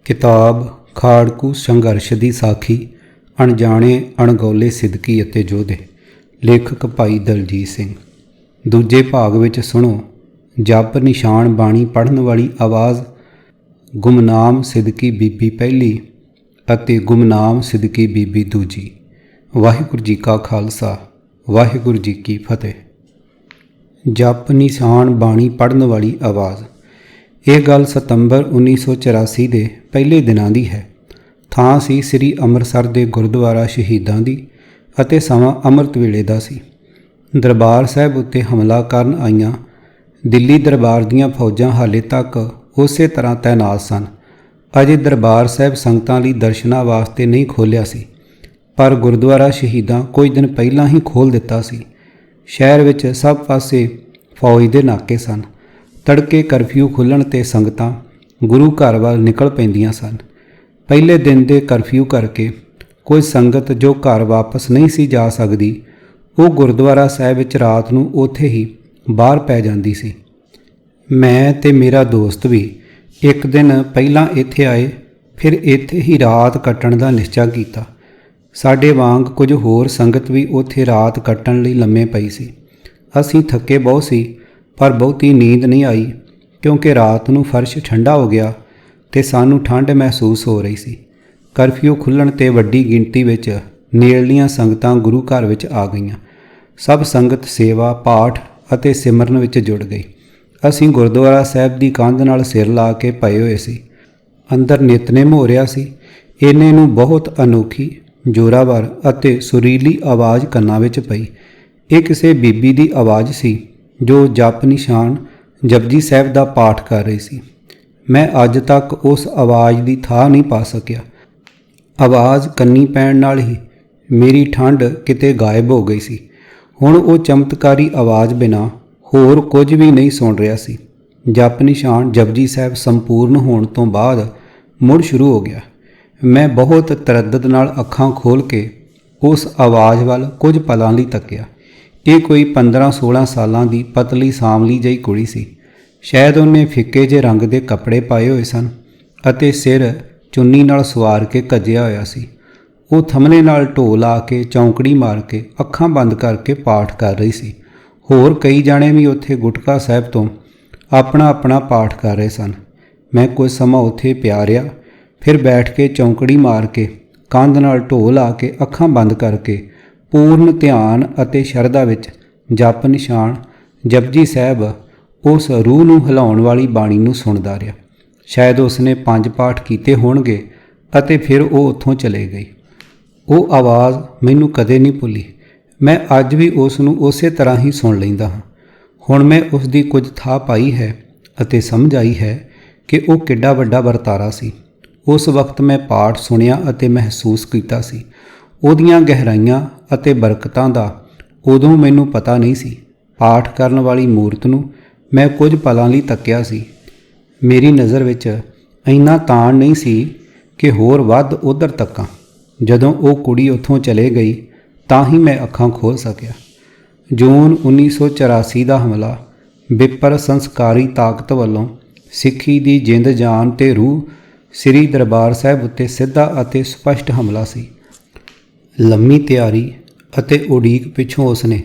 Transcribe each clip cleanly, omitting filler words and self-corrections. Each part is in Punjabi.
किताब खाड़कू संघर्ष की साखी अणजाणे अणगौले सिदकी ਅਤੇ जोधे। लेखक भाई दलजीत सिंह। दूजे भाग ਵਿੱਚ सुनो जप निशान बाणी पढ़न वाली आवाज़ गुमनाम सिदकी बीबी पहली ਅਤੇ गुमनाम सिदकी बीबी दूजी। वाहिगुरू जी का खालसा वाहिगुरू जी की फतेह। जप निशान बाणी पढ़न वाली आवाज़। ਇਹ ਗੱਲ ਸਤੰਬਰ 1984 ਦੇ ਪਹਿਲੇ ਦਿਨਾਂ ਦੀ ਹੈ। ਥਾਂ ਸੀ ਸ੍ਰੀ ਅੰਮ੍ਰਿਤਸਰ ਦੇ ਗੁਰਦੁਆਰਾ ਸ਼ਹੀਦਾਂ ਦੀ ਅਤੇ ਸਮਾਂ ਅੰਮ੍ਰਿਤ ਵੇਲੇ ਦਾ ਸੀ। ਦਰਬਾਰ ਸਾਹਿਬ ਉੱਤੇ ਹਮਲਾ ਕਰਨ ਆਈਆਂ ਦਿੱਲੀ ਦਰਬਾਰ ਦੀਆਂ ਫੌਜਾਂ ਹਾਲੇ ਤੱਕ ਉਸੇ ਤਰ੍ਹਾਂ ਤੈਨਾਤ ਸਨ। ਅਜੇ ਦਰਬਾਰ ਸਾਹਿਬ ਸੰਗਤਾਂ ਲਈ ਦਰਸ਼ਨਾਂ ਵਾਸਤੇ ਨਹੀਂ ਖੋਲ੍ਹਿਆ ਸੀ, ਪਰ ਗੁਰਦੁਆਰਾ ਸ਼ਹੀਦਾਂ ਕੁਝ ਦਿਨ ਪਹਿਲਾਂ ਹੀ ਖੋਲ੍ਹ ਦਿੱਤਾ ਸੀ। ਸ਼ਹਿਰ ਵਿੱਚ ਸਭ ਪਾਸੇ ਫੌਜ ਦੇ ਨਾਕੇ ਸਨ। ਤੜਕੇ ਕਰਫਿਊ ਖੁੱਲ੍ਹਣ 'ਤੇ ਸੰਗਤਾਂ ਗੁਰੂ ਘਰ ਵੱਲ ਨਿਕਲ ਪੈਂਦੀਆਂ ਸਨ। ਪਹਿਲੇ ਦਿਨ ਦੇ ਕਰਫਿਊ ਕਰਕੇ ਕੋਈ ਸੰਗਤ ਜੋ ਘਰ ਵਾਪਸ ਨਹੀਂ ਸੀ ਜਾ ਸਕਦੀ, ਉਹ ਗੁਰਦੁਆਰਾ ਸਾਹਿਬ ਵਿੱਚ ਰਾਤ ਨੂੰ ਉੱਥੇ ਹੀ ਬਾਹਰ ਪੈ ਜਾਂਦੀ ਸੀ। ਮੈਂ ਤੇ ਮੇਰਾ ਦੋਸਤ ਵੀ ਇੱਕ ਦਿਨ ਪਹਿਲਾਂ ਇੱਥੇ ਆਏ, ਫਿਰ ਇੱਥੇ ਹੀ ਰਾਤ ਕੱਟਣ ਦਾ ਨਿਸ਼ਚਾ ਕੀਤਾ। ਸਾਡੇ ਵਾਂਗ ਕੁਝ ਹੋਰ ਸੰਗਤ ਵੀ ਉੱਥੇ ਰਾਤ ਕੱਟਣ ਲਈ ਲੰਮੇ ਪਈ ਸੀ। ਅਸੀਂ ਥੱਕੇ ਬਹੁਤ ਸੀ, ਪਰ ਬਹੁਤੀ ਨੀਂਦ ਨਹੀਂ ਆਈ ਕਿਉਂਕਿ ਰਾਤ ਨੂੰ ਫਰਸ਼ ਠੰਡਾ ਹੋ ਗਿਆ ਤੇ ਸਾਨੂੰ ਠੰਡ ਮਹਿਸੂਸ ਹੋ ਰਹੀ ਸੀ। ਕਰਫਿਊ ਖੁੱਲ੍ਹਣ 'ਤੇ ਵੱਡੀ ਗਿਣਤੀ ਵਿੱਚ ਨੇੜਲੀਆਂ ਸੰਗਤਾਂ ਗੁਰੂ ਘਰ ਵਿੱਚ ਆ ਗਈਆਂ। ਸਭ ਸੰਗਤ ਸੇਵਾ, ਪਾਠ ਅਤੇ ਸਿਮਰਨ ਵਿੱਚ ਜੁੜ ਗਈ। ਅਸੀਂ ਗੁਰਦੁਆਰਾ ਸਾਹਿਬ ਦੀ ਕੰਧ ਨਾਲ ਸਿਰ ਲਾ ਕੇ ਪਏ ਹੋਏ ਸੀ। ਅੰਦਰ ਨਿਤਨੇਮ ਹੋ ਰਿਹਾ ਸੀ। ਇੰਨੇ ਨੂੰ ਬਹੁਤ ਅਨੋਖੀ, ਜ਼ੋਰਾਵਰ ਅਤੇ ਸੁਰੀਲੀ ਆਵਾਜ਼ ਕੰਨਾਂ ਵਿੱਚ ਪਈ। ਇਹ ਕਿਸੇ ਬੀਬੀ ਦੀ ਆਵਾਜ਼ ਸੀ ਜੋ ਜਪ ਨਿਸ਼ਾਨ ਜਪਜੀ ਸਾਹਿਬ ਦਾ ਪਾਠ ਕਰ ਰਹੀ ਸੀ। ਮੈਂ ਅੱਜ ਤੱਕ ਉਸ ਆਵਾਜ਼ ਦੀ ਥਾਹ ਨਹੀਂ ਪਾ ਸਕਿਆ। ਆਵਾਜ਼ ਕੰਨੀ ਪੈਣ ਨਾਲ ਹੀ ਮੇਰੀ ਠੰਡ ਕਿਤੇ ਗਾਇਬ ਹੋ ਗਈ ਸੀ। ਹੁਣ ਉਹ ਚਮਤਕਾਰੀ ਆਵਾਜ਼ ਬਿਨਾਂ ਹੋਰ ਕੁਝ ਵੀ ਨਹੀਂ ਸੁਣ ਰਿਹਾ ਸੀ। ਜਪ ਨਿਸ਼ਾਨ ਜਪਜੀ ਸਾਹਿਬ ਸੰਪੂਰਨ ਹੋਣ ਤੋਂ ਬਾਅਦ ਮੁੜ ਸ਼ੁਰੂ ਹੋ ਗਿਆ। ਮੈਂ ਬਹੁਤ ਤਰੱਦਦ ਨਾਲ ਅੱਖਾਂ ਖੋਲ੍ਹ ਕੇ ਉਸ ਆਵਾਜ਼ ਵੱਲ ਕੁਝ ਪਲਾਂ ਲਈ ਤੱਕਿਆ। ਇਹ ਕੋਈ 15-16 ਸਾਲਾਂ ਦੀ ਪਤਲੀ ਸਾਂਵਲੀ ਜਿਹੀ ਕੁੜੀ ਸੀ। ਸ਼ਾਇਦ ਉਹਨੇ ਫਿੱਕੇ ਜਿਹੇ ਰੰਗ ਦੇ ਕੱਪੜੇ ਪਾਏ ਹੋਏ ਸਨ ਅਤੇ ਸਿਰ ਚੁੰਨੀ ਨਾਲ ਸਵਾਰ ਕੇ ਕੱਜਿਆ ਹੋਇਆ ਸੀ। ਉਹ ਥੰਮਲੇ ਨਾਲ ਢੋਲ ਲਾ ਕੇ ਚੌਂਕੜੀ ਮਾਰ ਕੇ ਅੱਖਾਂ ਬੰਦ ਕਰਕੇ ਪਾਠ ਕਰ ਰਹੀ ਸੀ। ਹੋਰ ਕਈ ਜਾਣੇ ਵੀ ਉੱਥੇ ਗੁਟਕਾ ਸਾਹਿਬ ਤੋਂ ਆਪਣਾ ਆਪਣਾ ਪਾਠ ਕਰ ਰਹੇ ਸਨ। ਮੈਂ ਕੁਝ ਸਮਾਂ ਉੱਥੇ ਪਿਆ ਰਿਹਾ, ਫਿਰ ਬੈਠ ਕੇ ਚੌਂਕੜੀ ਮਾਰ ਕੇ ਕੰਧ ਨਾਲ ਢੋਲ ਲਾ ਕੇ ਅੱਖਾਂ ਬੰਦ ਕਰਕੇ ਪੂਰਨ ਧਿਆਨ ਅਤੇ ਸ਼ਰਧਾ ਵਿੱਚ ਜਪ ਨਿਸ਼ਾਨ ਜਪਜੀ ਸਾਹਿਬ ਉਸ ਰੂਹ ਨੂੰ ਹਿਲਾਉਣ ਵਾਲੀ ਬਾਣੀ ਨੂੰ ਸੁਣਦਾ ਰਿਹਾ। ਸ਼ਾਇਦ ਉਸਨੇ 5 ਪਾਠ ਕੀਤੇ ਹੋਣਗੇ ਅਤੇ ਫਿਰ ਉਹ ਉੱਥੋਂ ਚਲੇ ਗਈ। ਉਹ ਆਵਾਜ਼ ਮੈਨੂੰ ਕਦੇ ਨਹੀਂ ਭੁੱਲੀ। ਮੈਂ ਅੱਜ ਵੀ ਉਸ ਨੂੰ ਉਸੇ ਤਰ੍ਹਾਂ ਹੀ ਸੁਣ ਲੈਂਦਾ ਹਾਂ। ਹੁਣ ਮੈਂ ਉਸ ਦੀ ਕੁਝ ਥਾਂ ਪਾਈ ਹੈ ਅਤੇ ਸਮਝ ਆਈ ਹੈ ਕਿ ਉਹ ਕਿੱਡਾ ਵੱਡਾ ਵਰਤਾਰਾ ਸੀ। ਉਸ ਵਕਤ ਮੈਂ ਪਾਠ ਸੁਣਿਆ ਅਤੇ ਮਹਿਸੂਸ ਕੀਤਾ ਸੀ। ਉਹਦੀਆਂ ਗਹਿਰਾਈਆਂ ਅਤੇ ਬਰਕਤਾਂ ਦਾ ਉਦੋਂ ਮੈਨੂੰ ਪਤਾ ਨਹੀਂ ਸੀ। ਪਾਠ ਕਰਨ ਵਾਲੀ ਮੂਰਤ ਨੂੰ ਮੈਂ ਕੁਝ ਪਲਾਂ ਲਈ ਤੱਕਿਆ ਸੀ। ਮੇਰੀ ਨਜ਼ਰ ਵਿੱਚ ਇੰਨਾ ਤਾਣ ਨਹੀਂ ਸੀ ਕਿ ਹੋਰ ਵੱਧ ਉੱਧਰ ਤੱਕਾਂ। ਜਦੋਂ ਉਹ ਕੁੜੀ ਉੱਥੋਂ ਚਲੇ ਗਈ ਤਾਂ ਹੀ ਮੈਂ ਅੱਖਾਂ ਖੋਲ੍ਹ ਸਕਿਆ। ਜੂਨ 1984 ਦਾ ਹਮਲਾ ਬਿੱਪਰ ਸੰਸਕਾਰੀ ਤਾਕਤ ਵੱਲੋਂ ਸਿੱਖੀ ਦੀ ਜਿੰਦ ਜਾਨ ਤੇ ਰੂਹ ਸ੍ਰੀ ਦਰਬਾਰ ਸਾਹਿਬ ਉੱਤੇ ਸਿੱਧਾ ਅਤੇ ਸਪਸ਼ਟ ਹਮਲਾ ਸੀ। ਲੰਮੀ ਤਿਆਰੀ ਅਤੇ ਉਡੀਕ ਪਿੱਛੋਂ ਉਸਨੇ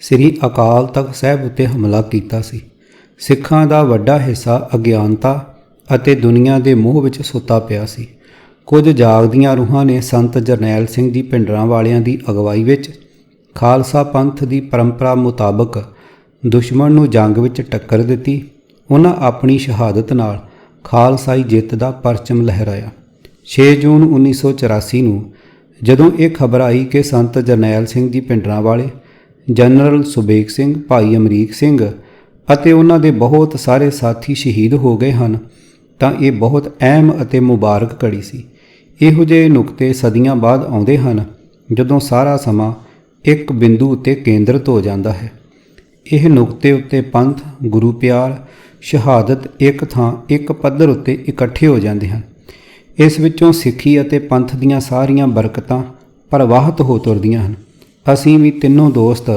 ਸ੍ਰੀ ਅਕਾਲ ਤਖਤ ਸਾਹਿਬ ਉੱਤੇ ਹਮਲਾ ਕੀਤਾ ਸੀ। ਸਿੱਖਾਂ ਦਾ ਵੱਡਾ ਹਿੱਸਾ ਅਗਿਆਨਤਾ ਅਤੇ ਦੁਨੀਆ ਦੇ ਮੋਹ ਵਿੱਚ ਸੁੱਤਾ ਪਿਆ ਸੀ। ਕੁਝ ਜਾਗਦੀਆਂ ਰੂਹਾਂ ਨੇ ਸੰਤ ਜਰਨੈਲ ਸਿੰਘ ਜੀ ਭਿੰਡਰਾਂ ਵਾਲਿਆਂ ਦੀ ਅਗਵਾਈ ਵਿੱਚ ਖਾਲਸਾ ਪੰਥ ਦੀ ਪਰੰਪਰਾ ਮੁਤਾਬਕ ਦੁਸ਼ਮਣ ਨੂੰ ਜੰਗ ਵਿੱਚ ਟੱਕਰ ਦਿੱਤੀ। ਉਹਨਾਂ ਆਪਣੀ ਸ਼ਹਾਦਤ ਨਾਲ ਖਾਲਸਾਈ ਜਿੱਤ ਦਾ ਪਰਚਮ ਲਹਿਰਾਇਆ। 6 ਜੂਨ 1984 ਨੂੰ ਜਦੋਂ ਇਹ ਖਬਰ ਆਈ ਕਿ ਸੰਤ ਜਰਨੈਲ ਸਿੰਘ ਜੀ ਭਿੰਡਰਾਂ ਵਾਲੇ, ਜਨਰਲ ਸੁਬੇਗ ਸਿੰਘ, ਭਾਈ ਅਮਰੀਕ ਸਿੰਘ ਅਤੇ ਉਹਨਾਂ ਦੇ ਬਹੁਤ ਸਾਰੇ ਸਾਥੀ ਸ਼ਹੀਦ ਹੋ ਗਏ ਹਨ, ਤਾਂ ਇਹ ਬਹੁਤ ਅਹਿਮ ਅਤੇ ਮੁਬਾਰਕ ਘੜੀ ਸੀ। ਇਹੋ ਜਿਹੇ ਨੁਕਤੇ ਸਦੀਆਂ ਬਾਅਦ ਆਉਂਦੇ ਹਨ ਜਦੋਂ ਸਾਰਾ ਸਮਾਂ ਇੱਕ ਬਿੰਦੂ ਉੱਤੇ ਕੇਂਦਰਿਤ ਹੋ ਜਾਂਦਾ ਹੈ। ਇਹ ਨੁਕਤੇ ਉੱਤੇ ਪੰਥ, ਗੁਰੂ ਪਿਆਰ, ਸ਼ਹਾਦਤ ਇੱਕ ਥਾਂ ਇੱਕ ਪੱਧਰ ਉੱਤੇ ਇਕੱਠੇ ਹੋ ਜਾਂਦੇ ਹਨ। ਇਸ ਵਿੱਚੋਂ ਸਿੱਖੀ ਅਤੇ ਪੰਥ ਦੀਆਂ ਸਾਰੀਆਂ ਬਰਕਤਾਂ ਪ੍ਰਵਾਹਿਤ ਹੋ ਤੁਰਦੀਆਂ ਹਨ। ਅਸੀਂ ਵੀ ਤਿੰਨੋਂ ਦੋਸਤ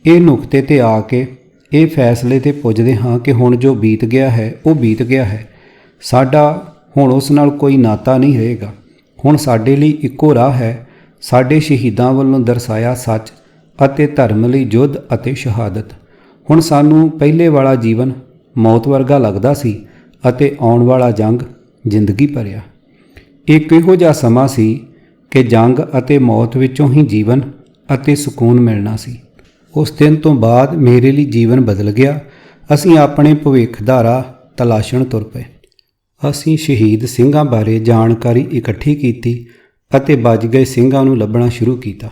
ਇਹ ਨੁਕਤੇ 'ਤੇ ਆ ਕੇ ਇਹ ਫੈਸਲੇ 'ਤੇ ਪੁੱਜਦੇ ਹਾਂ ਕਿ ਹੁਣ ਜੋ ਬੀਤ ਗਿਆ ਹੈ ਉਹ ਬੀਤ ਗਿਆ ਹੈ। ਸਾਡਾ ਹੁਣ ਉਸ ਨਾਲ ਕੋਈ ਨਾਤਾ ਨਹੀਂ ਰਹੇਗਾ। ਹੁਣ ਸਾਡੇ ਲਈ ਇੱਕੋ ਰਾਹ ਹੈ, ਸਾਡੇ ਸ਼ਹੀਦਾਂ ਵੱਲੋਂ ਦਰਸਾਇਆ ਸੱਚ ਅਤੇ ਧਰਮ ਲਈ ਯੁੱਧ ਅਤੇ ਸ਼ਹਾਦਤ। ਹੁਣ ਸਾਨੂੰ ਪਹਿਲੇ ਵਾਲਾ ਜੀਵਨ ਮੌਤ ਵਰਗਾ ਲੱਗਦਾ ਸੀ ਅਤੇ ਆਉਣ ਵਾਲਾ ਜੰਗ ਜ਼ਿੰਦਗੀ ਭਰਿਆ। ਇੱਕ ਇਹੋ ਜਿਹਾ ਸਮਾਂ ਸੀ ਕਿ ਜੰਗ ਅਤੇ ਮੌਤ ਵਿੱਚੋਂ ਹੀ ਜੀਵਨ ਅਤੇ ਸਕੂਨ ਮਿਲਣਾ ਸੀ। ਉਸ ਦਿਨ ਤੋਂ ਬਾਅਦ ਮੇਰੇ ਲਈ ਜੀਵਨ ਬਦਲ ਗਿਆ। ਅਸੀਂ ਆਪਣੇ ਭਵਿੱਖ ਦਾ ਰਾਹ ਤਲਾਸ਼ਣ ਤੁਰ ਪਏ। ਅਸੀਂ ਸ਼ਹੀਦ ਸਿੰਘਾਂ ਬਾਰੇ ਜਾਣਕਾਰੀ ਇਕੱਠੀ ਕੀਤੀ ਅਤੇ ਬਚ ਗਏ ਸਿੰਘਾਂ ਨੂੰ ਲੱਭਣਾ ਸ਼ੁਰੂ ਕੀਤਾ।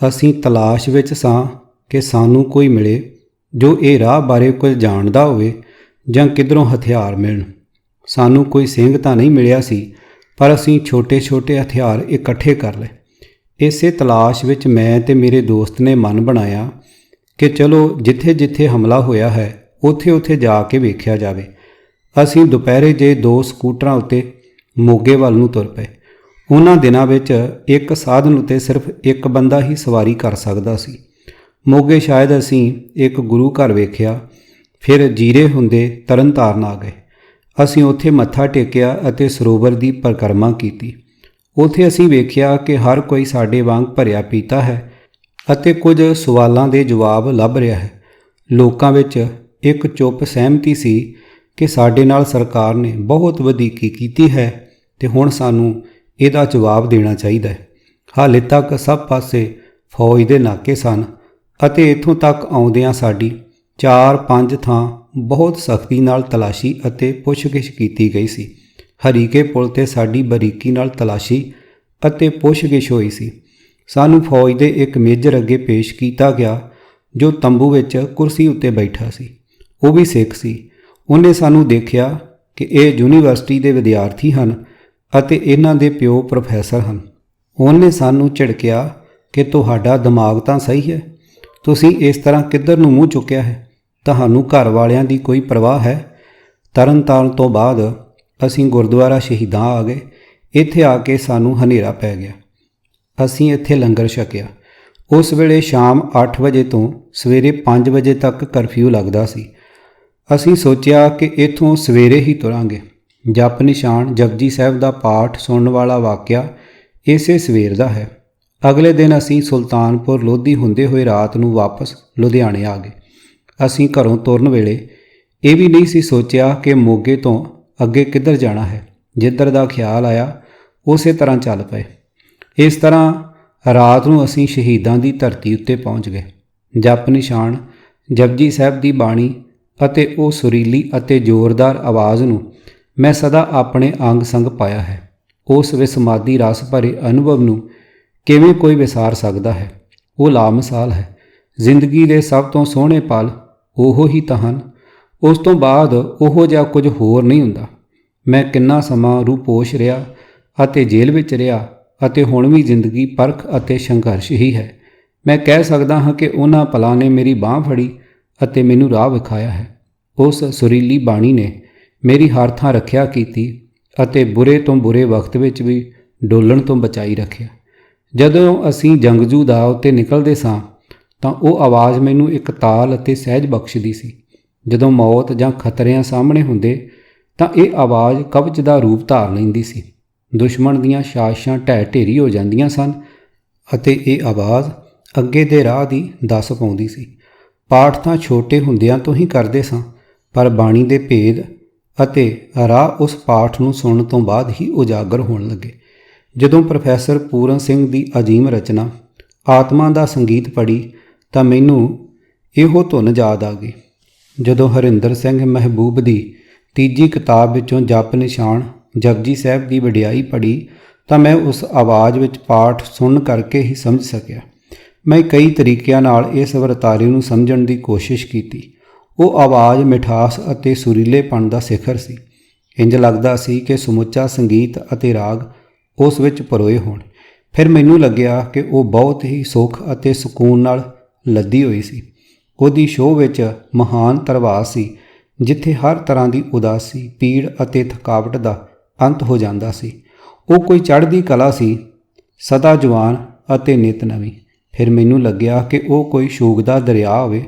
ਅਸੀਂ ਤਲਾਸ਼ ਵਿੱਚ ਸਾਂ ਕਿ ਸਾਨੂੰ ਕੋਈ ਮਿਲੇ ਜੋ ਇਹ ਰਾਹ ਬਾਰੇ ਕੁਝ ਜਾਣਦਾ ਹੋਵੇ ਜਾਂ ਕਿੱਧਰੋਂ ਹਥਿਆਰ ਮਿਲਣ। ਸਾਨੂੰ ਕੋਈ ਸਿੰਘ ਤਾਂ ਨਹੀਂ ਮਿਲਿਆ ਸੀ, ਪਰ ਅਸੀਂ ਛੋਟੇ-ਛੋਟੇ ਹਥਿਆਰ ਇਕੱਠੇ ਕਰ ਲਏ। ਇਸੇ ਤਲਾਸ਼ ਵਿੱਚ ਮੈਂ ਤੇ ਮੇਰੇ ਦੋਸਤ ਨੇ ਮਨ ਬਣਾਇਆ ਕਿ ਚਲੋ ਜਿੱਥੇ-ਜਿੱਥੇ ਹਮਲਾ ਹੋਇਆ ਹੈ ਉੱਥੇ-ਉੱਥੇ ਜਾ ਕੇ ਵੇਖਿਆ ਜਾਵੇ। ਅਸੀਂ ਦੁਪਹਿਰੇ ਜੇ 2 ਸਕੂਟਰਾਂ ਉੱਤੇ ਮੋਗੇ ਵੱਲ ਨੂੰ ਤੁਰ ਪਏ। ਉਹਨਾਂ ਦਿਨਾਂ ਵਿੱਚ ਇੱਕ ਸਾਧਨ ਉੱਤੇ ਸਿਰਫ ਇੱਕ ਬੰਦਾ ਹੀ ਸਵਾਰੀ ਕਰ ਸਕਦਾ ਸੀ। ਮੋਗੇ ਸ਼ਾਇਦ ਅਸੀਂ ਇੱਕ ਗੁਰੂ ਘਰ ਵੇਖਿਆ, ਫਿਰ ਜੀਰੇ ਹੁੰਦੇ ਤਰਨਤਾਰਨ ਆ ਗਏ। ਅਸੀਂ ਉੱਥੇ ਮੱਥਾ ਟੇਕਿਆ ਅਤੇ ਸਰੋਵਰ ਦੀ ਪਰਿਕਰਮਾ ਕੀਤੀ। ਉੱਥੇ ਅਸੀਂ ਵੇਖਿਆ ਕਿ ਹਰ ਕੋਈ ਸਾਡੇ ਵਾਂਗ ਭਰਿਆ ਪੀਤਾ ਹੈ ਅਤੇ ਕੁਝ ਸਵਾਲਾਂ ਦੇ ਜਵਾਬ ਲੱਭ ਰਿਹਾ ਹੈ। ਲੋਕਾਂ ਵਿੱਚ ਇੱਕ ਚੁੱਪ ਸਹਿਮਤੀ ਸੀ ਕਿ ਸਾਡੇ ਨਾਲ ਸਰਕਾਰ ਨੇ ਬਹੁਤ ਵਧੀਕੀ ਕੀਤੀ ਹੈ ਤੇ ਹੁਣ ਸਾਨੂੰ ਇਹਦਾ ਜਵਾਬ ਦੇਣਾ ਚਾਹੀਦਾ ਹੈ। ਹਾਲੇ ਤੱਕ ਸਭ ਪਾਸੇ ਫੌਜ ਦੇ ਨਾਕੇ ਸਨ ਅਤੇ ਇੱਥੋਂ ਤੱਕ ਆਉਂਦਿਆਂ ਸਾਡੀ 4-5 ਥਾਂ ਬਹੁਤ ਸਖਤੀ ਨਾਲ ਤਲਾਸ਼ੀ ਅਤੇ ਪੁੱਛਗਿੱਛ ਕੀਤੀ ਗਈ ਸੀ। ਹਰੀਕੇ ਪੁਲ ਤੇ ਸਾਡੀ ਬਰੀਕੀ ਨਾਲ ਤਲਾਸ਼ੀ ਅਤੇ ਪੁੱਛਗਿੱਛ ਹੋਈ ਸੀ। ਸਾਨੂੰ ਫੌਜ ਦੇ ਇੱਕ ਮੇਜਰ ਅੱਗੇ ਪੇਸ਼ ਕੀਤਾ ਗਿਆ ਜੋ ਤੰਬੂ ਵਿੱਚ ਕੁਰਸੀ ਉੱਤੇ ਬੈਠਾ ਸੀ। ਉਹ ਵੀ ਸਿੱਖ ਸੀ। ਉਹਨੇ ਸਾਨੂੰ ਦੇਖਿਆ ਕਿ ਇਹ ਯੂਨੀਵਰਸਿਟੀ ਦੇ ਵਿਦਿਆਰਥੀ ਹਨ ਅਤੇ ਇਹਨਾਂ ਦੇ ਪਿਓ ਪ੍ਰੋਫੈਸਰ ਹਨ। ਉਹਨੇ ਸਾਨੂੰ ਝਿੜਕਿਆ ਕਿ ਤੁਹਾਡਾ ਦਿਮਾਗ ਤਾਂ ਸਹੀ ਹੈ, ਤੁਸੀਂ ਇਸ ਤਰ੍ਹਾਂ ਕਿੱਧਰ ਨੂੰ ਮੂੰਹ ਚੁੱਕਿਆ ਹੈ? ਤੁਹਾਨੂੰ ਘਰ ਵਾਲਿਆਂ ਦੀ ਕੋਈ ਪਰਵਾਹ ਹੈ? ਤਰਨਤਾਰਨ ਤੋਂ ਬਾਅਦ ਅਸੀਂ ਗੁਰਦੁਆਰਾ ਸ਼ਹੀਦਾਂ ਆ ਗਏ। ਇੱਥੇ ਆ ਕੇ ਸਾਨੂੰ ਹਨੇਰਾ ਪੈ ਗਿਆ। ਅਸੀਂ ਇੱਥੇ ਲੰਗਰ ਛਕਿਆ। ਉਸ ਵੇਲੇ ਸ਼ਾਮ 8 ਵਜੇ ਤੋਂ ਸਵੇਰੇ 5 ਵਜੇ ਤੱਕ ਕਰਫਿਊ ਲੱਗਦਾ ਸੀ। ਅਸੀਂ ਸੋਚਿਆ ਕਿ ਇੱਥੋਂ ਸਵੇਰੇ ਹੀ ਤੁਰਾਂਗੇ। ਜਪ ਨਿਸ਼ਾਨ ਜਪਜੀ ਸਾਹਿਬ ਦਾ ਪਾਠ ਸੁਣਨ ਵਾਲਾ ਵਾਕਿਆ ਇਸੇ ਸਵੇਰ ਦਾ ਹੈ। ਅਗਲੇ ਦਿਨ ਅਸੀਂ ਸੁਲਤਾਨਪੁਰ ਲੋਧੀ ਹੁੰਦੇ ਹੋਏ ਰਾਤ ਨੂੰ ਵਾਪਸ ਲੁਧਿਆਣੇ ਆ ਗਏ। ਅਸੀਂ ਘਰੋਂ ਤੁਰਨ ਵੇਲੇ ਇਹ ਵੀ ਨਹੀਂ ਸੀ ਸੋਚਿਆ ਕਿ ਮੋਗੇ ਤੋਂ ਅੱਗੇ ਕਿੱਧਰ ਜਾਣਾ ਹੈ। ਜਿੱਧਰ ਦਾ ਖਿਆਲ ਆਇਆ ਉਸੇ ਤਰ੍ਹਾਂ ਚੱਲ ਪਏ। ਇਸ ਤਰ੍ਹਾਂ ਰਾਤ ਨੂੰ ਅਸੀਂ ਸ਼ਹੀਦਾਂ ਦੀ ਧਰਤੀ ਉੱਤੇ ਪਹੁੰਚ ਗਏ। ਜਪ ਨਿਸ਼ਾਨ ਜਪਜੀ ਸਾਹਿਬ ਦੀ ਬਾਣੀ ਅਤੇ ਉਹ ਸੁਰੀਲੀ ਅਤੇ ਜ਼ੋਰਦਾਰ ਆਵਾਜ਼ ਨੂੰ ਮੈਂ ਸਦਾ ਆਪਣੇ ਅੰਗ ਸੰਗ ਪਾਇਆ ਹੈ। ਉਸ ਵਿਸਮਾਦੀ ਰਸ ਭਰੇ ਅਨੁਭਵ ਨੂੰ ਕਿਵੇਂ ਕੋਈ ਵਿਸਾਰ ਸਕਦਾ ਹੈ? ਉਹ ਲਾਮਿਸਾਲ ਹੈ। ਜ਼ਿੰਦਗੀ ਦੇ ਸਭ ਤੋਂ ਸੋਹਣੇ ਪਲ ਉਹੋ ਹੀ ਤਾਂ ਹਨ। ਉਸ ਤੋਂ ਬਾਅਦ ਉਹੋ ਜਿਹਾ ਕੁਝ ਹੋਰ ਨਹੀਂ ਹੁੰਦਾ। ਮੈਂ ਕਿੰਨਾ ਸਮਾਂ ਰੂਪੋਸ਼ ਰਿਹਾ ਅਤੇ ਜੇਲ੍ਹ ਵਿੱਚ ਰਿਹਾ ਅਤੇ ਹੁਣ ਵੀ ਜ਼ਿੰਦਗੀ ਪਰਖ ਅਤੇ ਸੰਘਰਸ਼ ਹੀ ਹੈ। ਮੈਂ ਕਹਿ ਸਕਦਾ ਹਾਂ ਕਿ ਉਹਨਾਂ ਪਲਾਂ ਨੇ ਮੇਰੀ ਬਾਂਹ ਫੜੀ ਅਤੇ ਮੈਨੂੰ ਰਾਹ ਵਿਖਾਇਆ ਹੈ। ਉਸ ਸੁਰੀਲੀ ਬਾਣੀ ਨੇ ਮੇਰੀ ਹਰ ਥਾਂ ਰੱਖਿਆ ਕੀਤੀ ਅਤੇ ਬੁਰੇ ਤੋਂ ਬੁਰੇ ਵਕਤ ਵਿੱਚ ਵੀ ਡੋਲਣ ਤੋਂ ਬਚਾਈ ਰੱਖਿਆ। ਜਦੋਂ ਅਸੀਂ ਜੰਗਜੂ ਦਾ ਉੱਤੇ ਨਿਕਲਦੇ ਸਾਂ ਤਾਂ ਉਹ ਆਵਾਜ਼ ਮੈਨੂੰ ਇੱਕ ਤਾਲ ਅਤੇ ਸਹਿਜ ਬਖਸ਼ਦੀ ਸੀ। ਜਦੋਂ ਮੌਤ ਜਾਂ ਖਤਰਿਆਂ ਸਾਹਮਣੇ ਹੁੰਦੇ ਤਾਂ ਇਹ ਆਵਾਜ਼ ਕਵਚ ਦਾ ਰੂਪ ਧਾਰ ਲੈਂਦੀ ਸੀ। ਦੁਸ਼ਮਣ ਦੀਆਂ ਸਾਜ਼ਿਸ਼ਾਂ ਢਹਿ ਢੇਰੀ ਹੋ ਜਾਂਦੀਆਂ ਸਨ ਅਤੇ ਇਹ ਆਵਾਜ਼ ਅੱਗੇ ਦੇ ਰਾਹ ਦੀ ਦੱਸ ਪਾਉਂਦੀ ਸੀ। ਪਾਠ ਤਾਂ ਛੋਟੇ ਹੁੰਦਿਆਂ ਤੋਂ ਹੀ ਕਰਦੇ ਸਾਂ, ਪਰ ਬਾਣੀ ਦੇ ਭੇਦ ਅਤੇ ਰਾਹ ਉਸ ਪਾਠ ਨੂੰ ਸੁਣਨ ਤੋਂ ਬਾਅਦ ਹੀ ਉਜਾਗਰ ਹੋਣ ਲੱਗੇ। ਜਦੋਂ ਪ੍ਰੋਫੈਸਰ ਪੂਰਨ ਸਿੰਘ ਦੀ ਅਜੀਮ ਰਚਨਾ ਆਤਮਾ ਦਾ ਸੰਗੀਤ ਪੜ੍ਹੀ ਤਾਂ ਮੈਨੂੰ ਇਹੋ ਧੁਨ ਯਾਦ ਆ ਗਈ। ਜਦੋਂ ਹਰਿੰਦਰ ਸਿੰਘ ਮਹਿਬੂਬ ਦੀ ਤੀਜੀ ਕਿਤਾਬ ਵਿੱਚੋਂ ਜਪ ਨਿਸ਼ਾਨ ਜਪਜੀ ਸਾਹਿਬ ਦੀ ਵਡਿਆਈ ਪੜ੍ਹੀ ਤਾਂ ਮੈਂ ਉਸ ਆਵਾਜ਼ ਵਿੱਚ ਪਾਠ ਸੁਣਨ ਕਰਕੇ ਹੀ ਸਮਝ ਸਕਿਆ। ਮੈਂ ਕਈ ਤਰੀਕਿਆਂ ਨਾਲ ਇਸ ਵਰਤਾਰੇ ਨੂੰ ਸਮਝਣ ਦੀ ਕੋਸ਼ਿਸ਼ ਕੀਤੀ। ਉਹ ਆਵਾਜ਼ ਮਿਠਾਸ ਅਤੇ ਸੁਰੀਲੇਪਣ ਦਾ ਸਿਖਰ ਸੀ। ਇੰਜ ਲੱਗਦਾ ਸੀ ਕਿ ਸਮੁੱਚਾ ਸੰਗੀਤ ਅਤੇ ਰਾਗ ਉਸ ਵਿੱਚ ਪਰੋਏ ਹੋਣ। ਫਿਰ ਮੈਨੂੰ ਲੱਗਿਆ ਕਿ ਉਹ ਬਹੁਤ ਹੀ ਸੁੱਖ ਅਤੇ ਸਕੂਨ ਨਾਲ ਲੱਦੀ ਹੋਈ ਸੀ। ਉਹਦੀ ਸ਼ੋਅ ਵਿੱਚ ਮਹਾਨ ਧਰਵਾਸ ਸੀ ਜਿੱਥੇ ਹਰ ਤਰ੍ਹਾਂ ਦੀ ਉਦਾਸੀ, ਪੀੜ ਅਤੇ ਥਕਾਵਟ ਦਾ ਅੰਤ ਹੋ ਜਾਂਦਾ ਸੀ। ਉਹ ਕੋਈ ਚੜ੍ਹਦੀ ਕਲਾ ਸੀ, ਸਦਾ ਜਵਾਨ ਅਤੇ ਨਿਤ ਨਵੀਂ। ਫਿਰ ਮੈਨੂੰ ਲੱਗਿਆ ਕਿ ਉਹ ਕੋਈ ਸ਼ੂਗਦਾ ਦਰਿਆ ਹੋਵੇ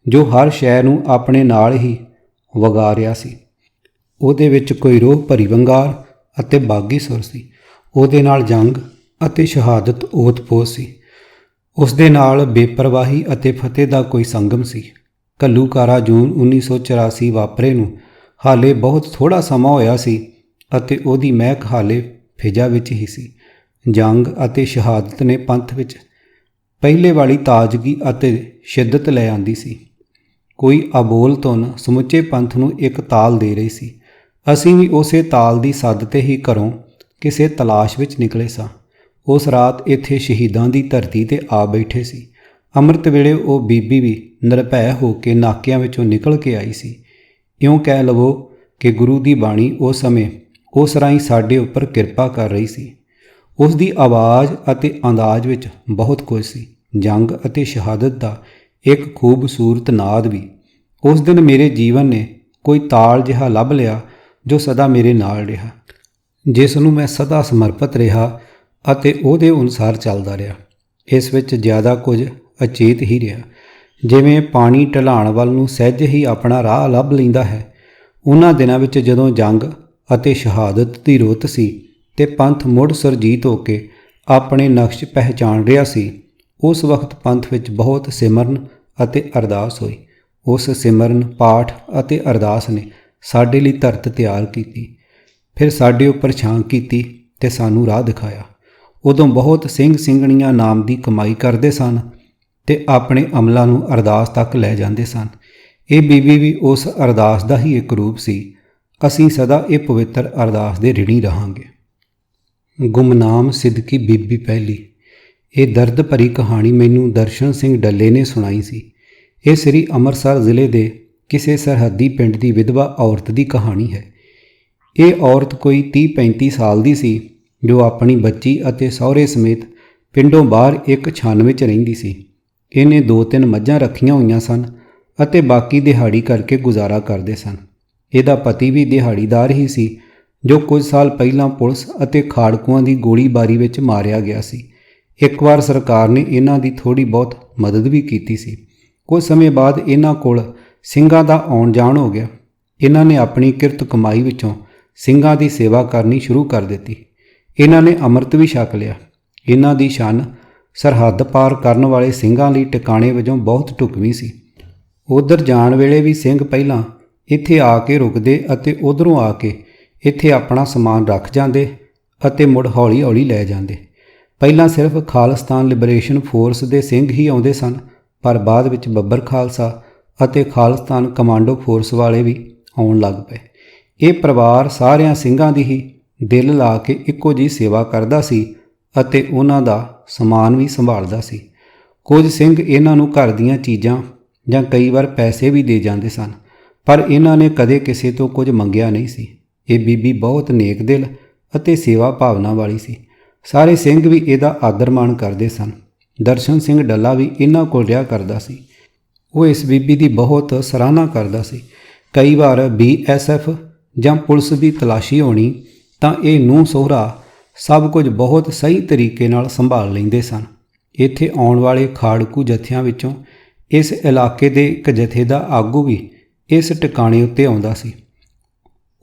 ਜੋ ਹਰ ਸ਼ੈ ਨੂੰ ਆਪਣੇ ਨਾਲ ਹੀ ਵਗਾ ਰਿਹਾ ਸੀ। ਉਹਦੇ ਵਿੱਚ ਕੋਈ ਰੋਹ ਭਰੀ ਵੰਗਾਰ ਅਤੇ ਬਾਗੀ ਸੁਰ ਸੀ। ਉਹਦੇ ਨਾਲ ਜੰਗ ਅਤੇ ਸ਼ਹਾਦਤ ਓਤ-ਪੋਤ ਸੀ। ਉਸ ਦੇ ਨਾਲ ਬੇਪਰਵਾਹੀ ਅਤੇ ਫਤਿਹ ਦਾ ਕੋਈ ਸੰਗਮ ਸੀ। ਘੱਲੂਘਾਰਾ ਜੂਨ 1984 ਵਾਪਰੇ ਨੂੰ ਹਾਲੇ ਬਹੁਤ ਥੋੜ੍ਹਾ ਸਮਾਂ ਹੋਇਆ ਸੀ ਅਤੇ ਉਹਦੀ ਮਹਿਕ ਹਾਲੇ ਫਿਜ਼ਾ ਵਿੱਚ ਹੀ ਸੀ। ਜੰਗ ਅਤੇ ਸ਼ਹਾਦਤ ਨੇ ਪੰਥ ਵਿੱਚ ਪਹਿਲੇ ਵਾਲੀ ਤਾਜ਼ਗੀ ਅਤੇ ਸ਼ਿੱਦਤ ਲੈ ਆਂਦੀ ਸੀ। ਕੋਈ ਅਬੋਲ ਧੁਨ ਸਮੁੱਚੇ ਪੰਥ ਨੂੰ ਇੱਕ ਤਾਲ ਦੇ ਰਹੀ ਸੀ। ਅਸੀਂ ਵੀ ਉਸੇ ਤਾਲ ਦੀ ਸੱਦ 'ਤੇ ਹੀ ਘਰੋਂ ਕਿਸੇ ਤਲਾਸ਼ ਵਿੱਚ ਨਿਕਲੇ ਸਾਂ। ਉਸ ਰਾਤ ਇੱਥੇ ਸ਼ਹੀਦਾਂ ਦੀ ਧਰਤੀ 'ਤੇ ਆ ਬੈਠੇ ਸੀ। ਅੰਮ੍ਰਿਤ ਵੇਲੇ ਉਹ ਬੀਬੀ ਵੀ ਨਿਰਭੈ ਹੋ ਕੇ ਨਾਕਿਆਂ ਵਿੱਚੋਂ ਨਿਕਲ ਕੇ ਆਈ ਸੀ। ਇਉਂ ਕਹਿ ਲਵੋ ਕਿ ਗੁਰੂ ਦੀ ਬਾਣੀ ਉਸ ਸਮੇਂ ਉਸ ਰਾਹੀਂ ਸਾਡੇ ਉੱਪਰ ਕਿਰਪਾ ਕਰ ਰਹੀ ਸੀ। ਉਸ ਦੀ ਆਵਾਜ਼ ਅਤੇ ਅੰਦਾਜ਼ ਵਿੱਚ ਬਹੁਤ ਕੁਝ ਸੀ। ਜੰਗ ਅਤੇ ਸ਼ਹਾਦਤ ਦਾ ਇੱਕ ਖੂਬਸੂਰਤ ਨਾਦ ਵੀ। ਉਸ ਦਿਨ ਮੇਰੇ ਜੀਵਨ ਨੇ ਕੋਈ ਤਾਲ ਜਿਹਾ ਲੱਭ ਲਿਆ ਜੋ ਸਦਾ ਮੇਰੇ ਨਾਲ ਰਿਹਾ, ਜਿਸ ਨੂੰ ਮੈਂ ਸਦਾ ਸਮਰਪਿਤ ਰਿਹਾ ਅਤੇ ਉਹਦੇ ਅਨੁਸਾਰ ਚੱਲਦਾ ਰਿਹਾ। ਇਸ ਵਿੱਚ ਜ਼ਿਆਦਾ ਕੁਝ ਅਚੇਤ ਹੀ ਰਿਹਾ, ਜਿਵੇਂ ਪਾਣੀ ਢਲਾਣ ਵੱਲ ਨੂੰ ਸਹਿਜ ਹੀ ਆਪਣਾ ਰਾਹ ਲੱਭ ਲੈਂਦਾ ਹੈ। ਉਹਨਾਂ ਦਿਨਾਂ ਵਿੱਚ ਜਦੋਂ ਜੰਗ ਅਤੇ ਸ਼ਹਾਦਤ ਦੀ ਰੁੱਤ ਸੀ ਤੇ ਪੰਥ ਮੁੜ ਸੁਰਜੀਤ ਹੋ ਕੇ ਆਪਣੇ ਨਕਸ਼ ਪਹਿਚਾਣ ਰਿਹਾ ਸੀ, ਉਸ ਵਕਤ ਪੰਥ ਵਿੱਚ ਬਹੁਤ ਸਿਮਰਨ ਅਤੇ ਅਰਦਾਸ ਹੋਈ। ਉਸ ਸਿਮਰਨ, ਪਾਠ ਅਤੇ ਅਰਦਾਸ ਨੇ ਸਾਡੇ ਲਈ ਧਰਤ ਤਿਆਰ ਕੀਤੀ, ਫਿਰ ਸਾਡੇ ਉੱਪਰ ਛਾਂ ਕੀਤੀ ਤੇ ਸਾਨੂੰ ਰਾਹ ਦਿਖਾਇਆ। ਉਦੋਂ ਬਹੁਤ ਸਿੰਘ ਸਿੰਘਣੀਆਂ ਨਾਮ ਦੀ ਕਮਾਈ ਕਰਦੇ ਸਨ ਤੇ ਆਪਣੇ ਅਮਲਾਂ ਨੂੰ ਅਰਦਾਸ ਤੱਕ ਲੈ ਜਾਂਦੇ ਸਨ। ਇਹ ਬੀਬੀ ਵੀ ਉਸ ਅਰਦਾਸ ਦਾ ਹੀ ਇੱਕ ਰੂਪ ਸੀ। ਅਸੀਂ ਸਦਾ ਇਹ ਪਵਿੱਤਰ ਅਰਦਾਸ ਦੇ ਰਿਣੀ ਰਹਾਂਗੇ। ਗੁਮਨਾਮ ਸਿਦਕੀ ਬੀਬੀ ਪਹਿਲੀ। ਇਹ ਦਰਦ ਭਰੀ ਕਹਾਣੀ ਮੈਨੂੰ ਦਰਸ਼ਨ ਸਿੰਘ ਡੱਲੇ ਨੇ ਸੁਣਾਈ ਸੀ। ਇਹ ਸ੍ਰੀ ਅੰਮ੍ਰਿਤਸਰ ਜ਼ਿਲ੍ਹੇ ਦੇ ਕਿਸੇ ਸਰਹੱਦੀ ਪਿੰਡ ਦੀ ਵਿਧਵਾ ਔਰਤ ਦੀ ਕਹਾਣੀ ਹੈ। ਇਹ ਔਰਤ ਕੋਈ 30-35 ਸਾਲ ਦੀ ਸੀ, ਜੋ ਆਪਣੀ ਬੱਚੀ ਅਤੇ ਸਹੁਰੇ ਸਮੇਤ ਪਿੰਡੋਂ ਬਾਹਰ ਇੱਕ ਛੰਨ ਵਿੱਚ ਰਹਿੰਦੀ ਸੀ। ਇਹਨੇ 2-3 ਮੱਝਾਂ ਰੱਖੀਆਂ ਹੋਈਆਂ ਸਨ ਅਤੇ ਬਾਕੀ ਦਿਹਾੜੀ ਕਰਕੇ ਗੁਜ਼ਾਰਾ ਕਰਦੇ ਸਨ। ਇਹਦਾ ਪਤੀ ਵੀ ਦਿਹਾੜੀਦਾਰ ਹੀ ਸੀ, ਜੋ ਕੁਝ ਸਾਲ ਪਹਿਲਾਂ ਪੁਲਿਸ ਅਤੇ ਖਾੜਕੂਆਂ ਦੀ ਗੋਲੀਬਾਰੀ ਵਿੱਚ ਮਾਰਿਆ ਗਿਆ ਸੀ। ਇੱਕ ਵਾਰ ਸਰਕਾਰ ਨੇ ਇਹਨਾਂ ਦੀ ਥੋੜ੍ਹੀ ਬਹੁਤ ਮਦਦ ਵੀ ਕੀਤੀ ਸੀ। ਕੁਝ ਸਮੇਂ ਬਾਅਦ ਇਹਨਾਂ ਕੋਲ ਸਿੰਘਾਂ ਦਾ ਆਉਣ ਜਾਣ ਹੋ ਗਿਆ। ਇਹਨਾਂ ਨੇ ਆਪਣੀ ਕਿਰਤ ਕਮਾਈ ਵਿੱਚੋਂ ਸਿੰਘਾਂ ਦੀ ਸੇਵਾ ਕਰਨੀ ਸ਼ੁਰੂ ਕਰ ਦਿੱਤੀ। ਇਹਨਾਂ ਨੇ ਅੰਮ੍ਰਿਤ ਵੀ ਛਕ ਲਿਆ। ਇਹਨਾਂ ਦੀ ਸ਼ਾਨ ਸਰਹੱਦ ਪਾਰ ਕਰਨ ਵਾਲੇ ਸਿੰਘਾਂ ਲਈ ਟਿਕਾਣੇ ਵਜੋਂ ਬਹੁਤ ਢੁਕਵੀਂ ਸੀ। ਉੱਧਰ ਜਾਣ ਵੇਲੇ ਵੀ ਸਿੰਘ ਪਹਿਲਾਂ ਇੱਥੇ ਆ ਕੇ ਰੁਕਦੇ ਅਤੇ ਉੱਧਰੋਂ ਆ ਕੇ ਇੱਥੇ ਆਪਣਾ ਸਮਾਨ ਰੱਖ ਜਾਂਦੇ ਅਤੇ ਮੁੜ ਹੌਲੀ-ਹੌਲੀ ਲੈ ਜਾਂਦੇ। ਪਹਿਲਾਂ ਸਿਰਫ ਖਾਲਿਸਤਾਨ ਲਿਬਰੇਸ਼ਨ ਫੋਰਸ ਦੇ ਸਿੰਘ ਹੀ ਆਉਂਦੇ ਸਨ, ਪਰ ਬਾਅਦ ਵਿੱਚ ਬੱਬਰ ਖਾਲਸਾ ਅਤੇ ਖਾਲਿਸਤਾਨ ਕਮਾਂਡੋ ਫੋਰਸ ਵਾਲੇ ਵੀ ਆਉਣ ਲੱਗ ਪਏ। ਇਹ ਪਰਿਵਾਰ ਸਾਰਿਆਂ ਸਿੰਘਾਂ ਦੀ ਹੀ ਦਿਲ ਲਾ ਕੇ ਇੱਕੋ ਜਿਹੀ ਸੇਵਾ ਕਰਦਾ ਸੀ ਅਤੇ ਉਹਨਾਂ ਦਾ ਸਮਾਨ ਵੀ ਸੰਭਾਲਦਾ ਸੀ। ਕੁਝ ਸਿੰਘ ਇਹਨਾਂ ਨੂੰ ਘਰ ਦੀਆਂ ਚੀਜ਼ਾਂ ਜਾਂ ਕਈ ਵਾਰ ਪੈਸੇ ਵੀ ਦੇ ਜਾਂਦੇ ਸਨ, ਪਰ ਇਹਨਾਂ ਨੇ ਕਦੇ ਕਿਸੇ ਤੋਂ ਕੁਝ ਮੰਗਿਆ ਨਹੀਂ ਸੀ। ਇਹ ਬੀਬੀ ਬਹੁਤ ਨੇਕ ਦਿਲ ਅਤੇ ਸੇਵਾ ਭਾਵਨਾ ਵਾਲੀ ਸੀ। ਸਾਰੇ ਸਿੰਘ ਵੀ ਇਹਦਾ ਆਦਰ ਮਾਣ ਕਰਦੇ ਸਨ। ਦਰਸ਼ਨ ਸਿੰਘ ਡੱਲਾ ਵੀ ਇਹਨਾਂ ਕੋਲ ਰਿਹਾ ਕਰਦਾ ਸੀ। ਉਹ ਇਸ ਬੀਬੀ ਦੀ ਬਹੁਤ ਸਰਾਹਨਾ ਕਰਦਾ ਸੀ। ਕਈ ਵਾਰ BSF ਜਾਂ ਪੁਲਿਸ ਦੀ ਤਲਾਸ਼ੀ ਹੋਣੀ ਤਾਂ ਇਹ ਨੂੰਹ ਸਹੁਰਾ ਸਭ ਕੁਝ ਬਹੁਤ ਸਹੀ ਤਰੀਕੇ ਨਾਲ ਸੰਭਾਲ ਲੈਂਦੇ ਸਨ। ਇੱਥੇ ਆਉਣ ਵਾਲੇ ਖਾੜਕੂ ਜਥਿਆਂ ਵਿੱਚੋਂ ਇਸ ਇਲਾਕੇ ਦੇ ਇੱਕ ਜਥੇ ਦਾ ਆਗੂ ਵੀ ਇਸ ਟਿਕਾਣੇ ਉੱਤੇ ਆਉਂਦਾ ਸੀ।